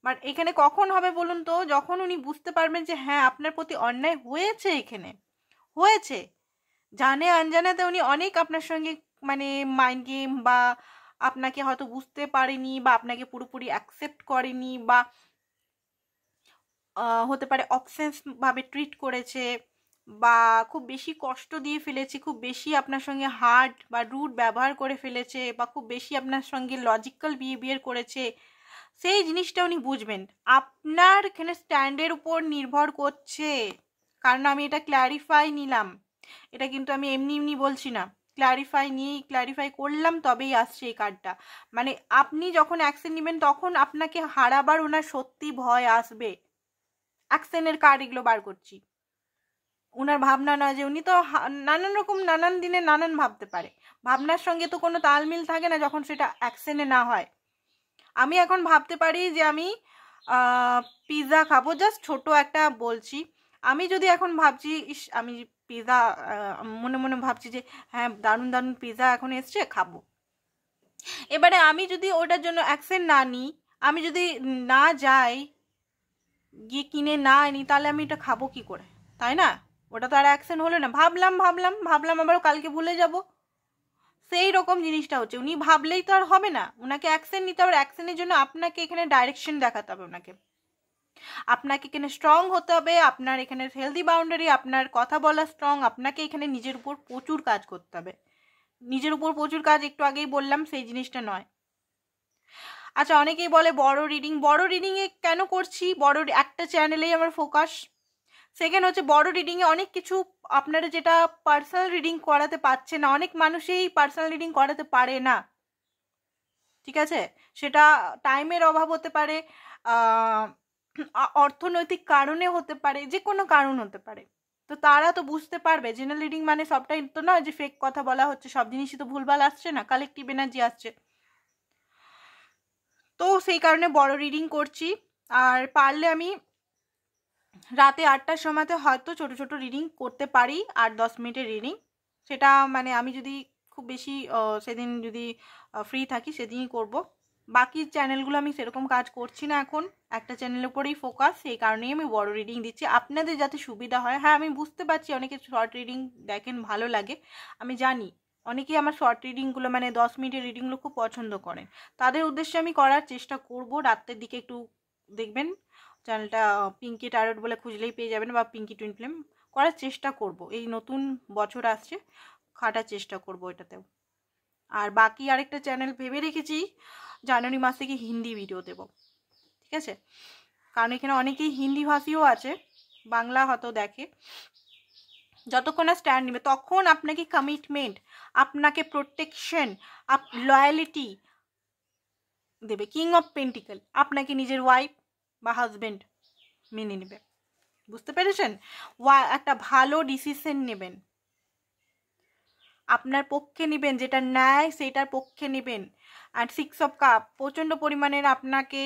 বাট এখানে কখন হবে বলুন তো? যখন উনি বুঝতে পারবেন যে হ্যাঁ আপনার প্রতি অন্যায় হয়েছে, এখানে হয়েছে, জানে আনজানাতে উনি অনেক আপনার সঙ্গে মানে মাইন্ড গেম বা আপনাকে হয়তো বুঝতে পারেনি বা আপনাকে পুরোপুরি অ্যাকসেপ্ট করেনি বা হতে পারে অবসেন্স ভাবে ট্রিট করেছে বা খুব বেশি কষ্ট দিয়ে ফেলেছে, খুব বেশি আপনার সঙ্গে হার্ড বা রুড ব্যবহার করে ফেলেছে বা খুব বেশি আপনার সঙ্গে লজিক্যাল বিহেভিয়ার করেছে, সেই জিনিসটা উনি বুঝবেন। আপনার এখানে স্ট্যান্ডের উপর নির্ভর করছে, কারণ আমি এটা ক্ল্যারিফাই নিলাম, এটা কিন্তু আমি এমনি এমনি বলছি না, ক্ল্যারিফাই করলাম তবেই আসছে এই কার্ডটা। মানে আপনি যখন অ্যাকশন নেবেন তখন আপনাকে হারাবার ওনার সত্যি ভয় আসবে। অ্যাকশনের কার্ড এগুলো বার করছি, ওনার ভাবনা নয় যে উনি তো নানান রকম নানান দিনে নানান ভাবতে পারে, ভাবনার সঙ্গে তো কোনো তালমিল থাকে না যখন সেটা অ্যাকশনে না হয়। আমি এখন ভাবতে পারি যে আমি পিৎজা খাবো, জাস্ট ছোট একটা বলছি, আমি যদি এখন ভাবছি ইস আমি পিৎজা মনে মনে ভাবছি যে হ্যাঁ দারুণ দারুণ পিৎজা এখন এসছে খাবো, এবারে আমি যদি ওটার জন্য অ্যাকশন না নিই, আমি যদি না যাই গিয়ে কিনে না আনি তাহলে আমি এটা খাবো কি করে, তাই না? ওটা তো আর অ্যাকশন হলো না, ভাবলাম আবারও কালকে ভুলে যাব, সেই রকম জিনিসটা হচ্ছে। উনি ভাবলেই তো আর হবে না, ওনাকে অ্যাকশন নিতে হবে। অ্যাকশনের জন্য আপনাকে এখানে ডাইরেকশন দেখাতে হবে, আপনাকে এখানে স্ট্রং হতে হবে, আপনার এখানে হেলদি বাউন্ডারি, আপনার কথা বলা স্ট্রং, আপনাকে এখানে নিজের উপর প্রচুর কাজ করতে হবে। নিজের উপর প্রচুর কাজ, একটু আগেই বললাম, সেই জিনিসটা নয়। আচ্ছা, অনেকেই বলে বড় রিডিংয়ে কেন করছি? একটা চ্যানেলেই আমার ফোকাস। সেকেন্ড হচ্ছে বড় রিডিংয়ে অনেক কিছু আপনারা যেটা পার্সোনাল রিডিং করাতে পারছে না, অনেক মানুষই পার্সোনাল রিডিং করাতে পারে না, ঠিক আছে? সেটা টাইমের অভাব হতে পারে, অর্থনৈতিক কারণে হতে পারে, যে কোনো কারণ হতে পারে। তো তারা তো বুঝতে পারবে জেনারেল রিডিং মানে সবটাই তো নয় যে ফেক কথা বলা হচ্ছে, সব জিনিসই তো ভুলভাল আসছে না, কালেকটিভ এনার্জি আসছে। তো সেই কারণে বড় রিডিং করছি। আর পারলে আমি রাতে 8টার সময়তে হয়তো ছোট ছোট রিডিং করতে পারি, 8-10 মিনিটের রিডিং। সেটা মানে আমি যদি খুব বেশি সেদিন যদি ফ্রি থাকি সেদিনই করব। বাকি চ্যানেলগুলো আমি সেরকম কাজ করছি না এখন, একটা চ্যানেলের উপরেই ফোকাস, সেই কারণেই আমি বড় রিডিং দিচ্ছি আপনাদের যাতে সুবিধা হয়। হ্যাঁ, আমি বুঝতে পারছি অনেকে শর্ট রিডিং দেখেন, ভালো লাগে, আমি জানি অনেকেই আমার শর্ট রিডিংগুলো মানে 10 মিনিটের রিডিংগুলো খুব পছন্দ করেন। তাদের উদ্দেশ্যে আমি করার চেষ্টা করব। রাতের দিকে একটু দেখবেন চ্যানেলটা পিঙ্কি ট্যারোট বলে খুঁজলেই পেয়ে যাবেন, বা পিঙ্কি টুইন ফ্লেম। করার চেষ্টা করব, এই নতুন বছর আসছে, খাটার চেষ্টা করব এটাতেও। আর বাকি আরেকটা চ্যানেল ভেবে রেখেছি জানুয়ারি মাস থেকে হিন্দি ভিডিও দেব, ঠিক আছে? কারণ এখানে অনেকেই হিন্দি ভাষীও আছে, বাংলা হয়তো দেখে। যতক্ষণ না স্ট্যান্ড নেবে তখন আপনাকে কমিটমেন্ট, আপনাকে প্রোটেকশন, লয়ালিটি দেবে। কিং অফ পেন্টিকল আপনাকে নিজের ওয়াইফ বা হাজবেন্ড মেনে নেবে, বুঝতে পেরেছেন? একটা ভালো ডিসিশন নেবেন, আপনার পক্ষে নেবেন, যেটা ন্যায় সেটার পক্ষে নেবেন। আর 6 অফ কাপ প্রচণ্ড পরিমাণের আপনাকে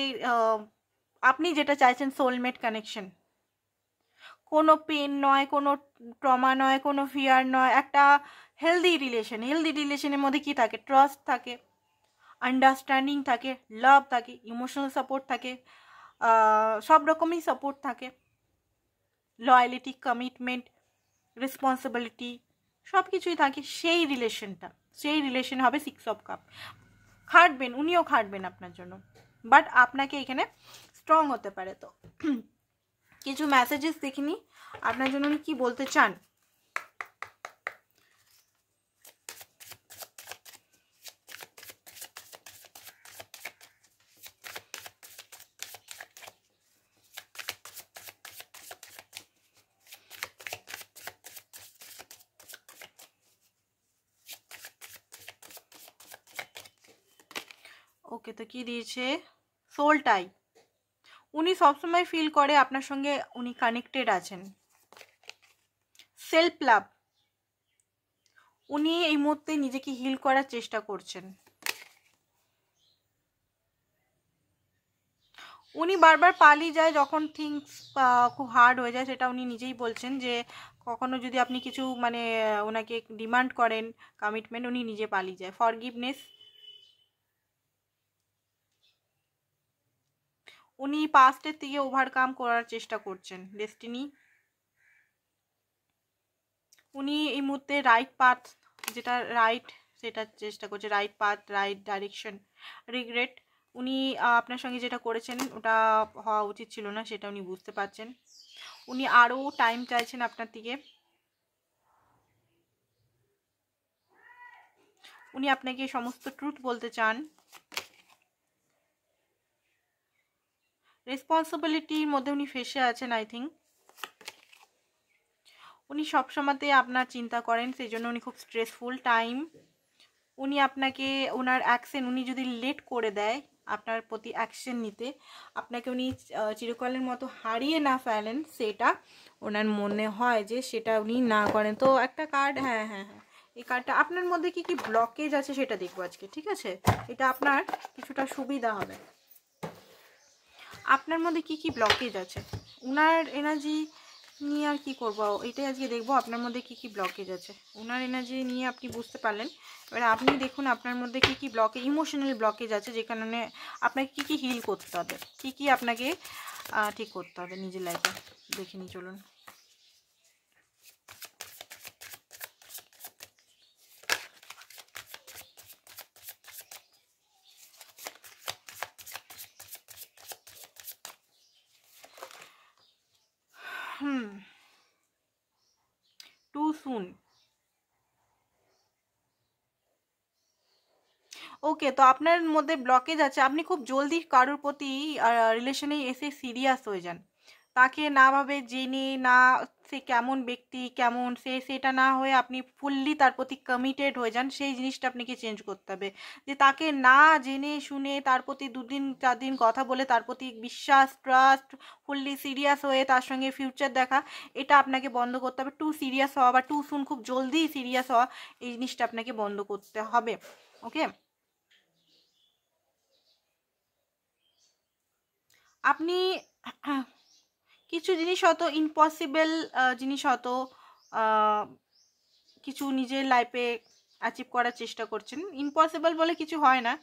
আপনি যেটা চাইছেন সোলমেট কানেকশন, কোনো পেন নয়, কোনো ট্রমা নয়, কোনো ফিয়ার নয়, একটা হেলদি রিলেশনের মধ্যে কি থাকে? ট্রাস্ট থাকে, আন্ডারস্ট্যান্ডিং থাকে, লাভ থাকে, ইমোশনাল সাপোর্ট থাকে, সব রকমই সাপোর্ট থাকে, লয়ালিটি, কমিটমেন্ট, রেসপন্সিবিলিটি, সব কিছুই থাকে। সেই রিলেশন হবে 6 অফ কাপ। খাটবেন, উনিও খাটবেন আপনার জন্য, বাট আপনাকে এখানে স্ট্রং হতে পারে। তো কিছু মেসেজেস দেখিনি আপনার জন্য উনি কি বলতে চান। ওকে, তো কি দিয়েছে? সোল টাই। উনি সবসময় ফিল করে আপনার সঙ্গে উনি কানেক্টেড আছেন। সেলফ লাভ, উনি এই মুহূর্তে নিজেকে হিল করার চেষ্টা করছেন। উনি বারবার পালিয়ে যায় যখন থিংস খুব হার্ড হয়ে যায়, সেটা উনি নিজেই বলছেন যে কখনো যদি আপনি কিছু মানে ওনাকে ডিমান্ড করেন কমিটমেন্ট, উনি নিজে পালিয়ে যায়। ফরগিভনেস, উনি পাস্টের থেকে ওভারকাম করার চেষ্টা করছেন। ডেস্টিনি, উনি এই মুহূর্তে রাইট পাথ, যেটা রাইট সেটার চেষ্টা করছে, right path, right direction. Regret, উনি আপনার সঙ্গে যেটা করেছেন ওটা হওয়া উচিত ছিল না, সেটা উনি বুঝতে পারছেন। উনি আরও টাইম চাইছেন আপনার থেকে। উনি আপনাকে সমস্ত ট্রুথ বলতে চান। রেসপন্সিবিলিটির মধ্যে উনি ফেসে আছেন আই থিঙ্ক। উনি সবসময়তে আপনার চিন্তা করেন, সেই জন্য উনি খুব স্ট্রেসফুল টাইম। উনি আপনাকে ওনার অ্যাকশন, উনি যদি লেট করে দেয় আপনার প্রতি অ্যাকশন নিতে, আপনাকে উনি চিরকালের মতো হারিয়ে না ফেলেন, সেটা ওনার মনে হয় যে সেটা উনি না করেন। তো একটা কার্ড, হ্যাঁ, এই কার্ডটা আপনার মধ্যে কি কি ব্লকেজ আছে সেটা দেখবো আজকে, ঠিক আছে? এটা আপনার কিছুটা সুবিধা হবে। আপনার মধ্যে কি কি ব্লকেজ আছে, ওনার এনার্জি নিয়ে আর কি করবো, এটাই আজকে দেখবো আপনার মধ্যে কি কি ব্লকেজ আছে। ওনার এনার্জি নিয়ে আপনি বুঝতে পারলেন, এবার আপনি দেখুন আপনার মধ্যে কি কি ইমোশনাল ব্লকেজ আছে, যে কারণে আপনাকে কি কি হিল করতে হবে, কি কি আপনাকে ঠিক করতে হবে নিজের লাইফে। দেখে নিই চলুন। টু সুন। ওকে, তো আপনার মধ্যে ব্লকেজ আছে, আপনি খুব জলদি কারোর প্রতি রিলেশনে এসে সিরিয়াস হয়ে যান। তাকে না ভাবে জেনে, না সে কেমন ব্যক্তি কেমন সেটা না হয়ে আপনি ফুললি তার প্রতি কমিটেড হয়ে যান। সেই জিনিসটা আপনাকে চেঞ্জ করতে হবে, যে তাকে না জেনে শুনে তার প্রতি 2 দিন 4 দিন কথা বলে তার প্রতি বিশ্বাস, ট্রাস্ট, ফুললি সিরিয়াস হয়ে তার সঙ্গে ফিউচার দেখা, এটা আপনাকে বন্ধ করতে হবে। টু সিরিয়াস হওয়া বা টু সুন, খুব জলদি সিরিয়াস হওয়া, এই জিনিসটা আপনাকে বন্ধ করতে হবে। ওকে, আপনি কিছু জিনিস হয়তো ইম্পসিবল জিনিস হয়তো কিছু নিজের লাইফে অ্যাচিভ করার চেষ্টা করছেন। ইম্পসিবল বলে কিছু হয় না।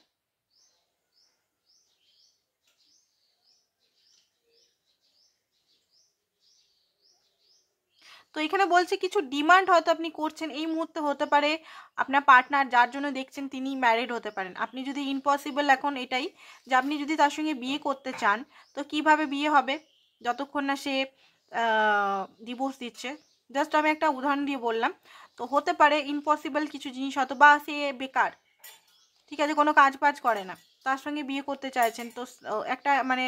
তো এখানে বলছে কিছু ডিমান্ড হয়তো আপনি করছেন এই মুহূর্তে। হতে পারে আপনার পার্টনার যার জন্য দেখছেন তিনি ম্যারিড হতে পারেন। আপনি যদি ইম্পসিবল এখন এটাই যে আপনি যদি তার সঙ্গে বিয়ে করতে চান, তো কিভাবে বিয়ে হবে যতক্ষণ না সে ডিভোর্স দিচ্ছে। জাস্ট আমি একটা উদাহরণ দিয়ে বললাম। তো হতে পারে ইম্পসিবল কিছু জিনিস হয়তো, বা সে বেকার, ঠিক আছে, কোনো কাজ বাজ করে না, তার সঙ্গে বিয়ে করতে চাইছেন। তো একটা মানে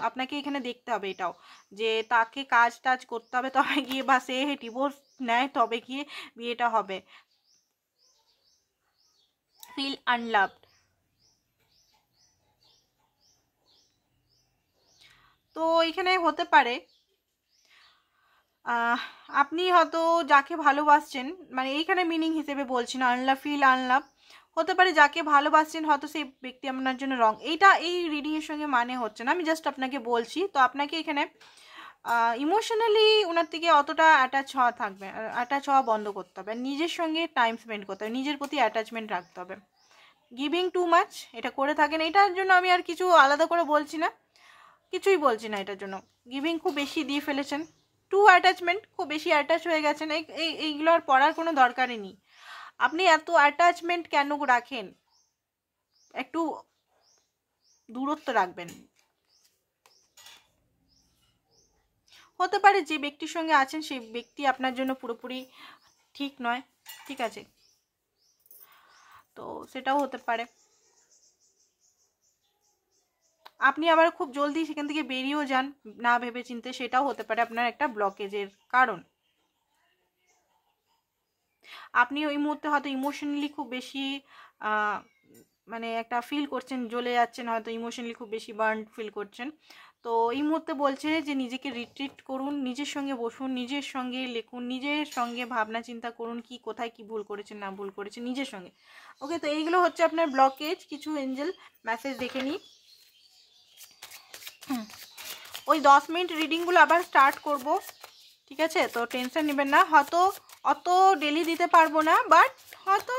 আপনাকে এখানে দেখতে হবে এটাও, যে তাকে কাজ টাজ করতে হবে, তবে গিয়ে বা সে ডিভোর্স নেয় তবে গিয়ে বিয়েটা হবে। ফিল আনলাভড। তো এখানে হতে পারে আপনি হয়তো যাকে ভালোবাসছেন, মানে এইখানে মিনিং হিসেবে বলছি না, আনলাভ, ফিল আনলাভ। হতে পারে যাকে ভালোবাসছেন হয়তো সেই ব্যক্তি আপনার জন্য রং। এইটা এই রিডিংয়ের সঙ্গে মানে হচ্ছে না, আমি জাস্ট আপনাকে বলছি। তো আপনাকে এখানে ইমোশনালি ওনার থেকে অতটা অ্যাটাচ হওয়া থাকবে, অ্যাটাচ হওয়া বন্ধ করতে হবে। নিজের সঙ্গে টাইম স্পেন্ড করতে হবে, নিজের প্রতি অ্যাটাচমেন্ট রাখতে হবে। গিভিং টু মাচ এটা করে থাকেন, এটার জন্য আমি আর কিছু আলাদা করে বলছি না, কিছুই বলছি না এটার জন্য। গিভিং খুব বেশি দিয়ে ফেলেছেন, টু অ্যাটাচমেন্ট, খুব বেশি অ্যাটাচ হয়ে গেছেন। এইগুলো আর পড়ার কোনো দরকারই নেই। আপনি এত অ্যাটাচমেন্ট কেন রাখেন? একটু দূরত্ব রাখবেন। হতে পারে যে ব্যক্তির সঙ্গে আছেন সেই ব্যক্তি আপনার জন্য পুরোপুরি ঠিক নয়, ঠিক আছে, তো সেটাও হতে পারে। আপনি আবার খুব জলদি সেখান থেকে বেরিয়েও যান না ভেবে চিনতে, সেটাও হতে পারে আপনার একটা ব্লকেজের কারণ। আপনি ওই মুহূর্তে হয়তো ইমোশনালি খুব বেশি মানে একটা ফিল করছেন, জ্বলে যাচ্ছেন, হয়তো ইমোশনালি খুব বেশি বার্ন ফিল করছেন। তো এই মুহূর্তে বলছে যে নিজেকে রিট্রিট করুন, নিজের সঙ্গে বসুন, নিজের সঙ্গে লিখুন, নিজের সঙ্গে ভাবনা চিন্তা করুন, কি কোথায় কি ভুল করেছেন না ভুল করেছেন নিজের সঙ্গে। ওকে, তো এইগুলো হচ্ছে আপনার ব্লকেজ। কিছু এঞ্জেল মেসেজ দেখে নিই। ওই 10 মিনিট রিডিংগুলো আবার স্টার্ট করব, ঠিক আছে, তো টেনশন নেবেন না। হয়তো অত ডেলি দিতে পারবো না, বাট হয়তো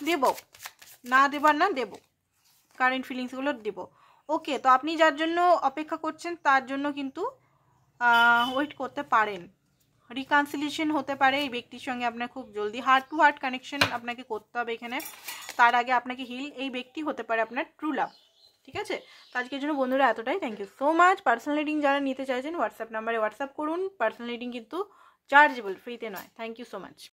দেব, না দেবার না, দেব, কারেন্ট ফিলিংসগুলো দেব। ওকে, তো আপনি যার জন্য অপেক্ষা করছেন তার জন্য কিন্তু ওয়েট করতে পারেন। রিকনসিলিয়েশন হতে পারে এই ব্যক্তির সঙ্গে আপনার, খুব জলদি হার্ট টু হার্ট কানেকশন আপনাকে করতে হবে এখানে। তার আগে আপনাকে হিল, এই ব্যক্তি হতে পারে আপনার ট্রু লাভ, ঠিক আছে। তো আজকের জন্য বন্ধুরা এতটাই। Thank you so much. Personal reading যারা নিতে চাইছেন হোয়াটসঅ্যাপ নাম্বারে হোয়াটসঅ্যাপ করুন। পার্সোনাল রিডিং কিন্তু চার্জেবল, ফ্রিতে নয়। Thank you so much.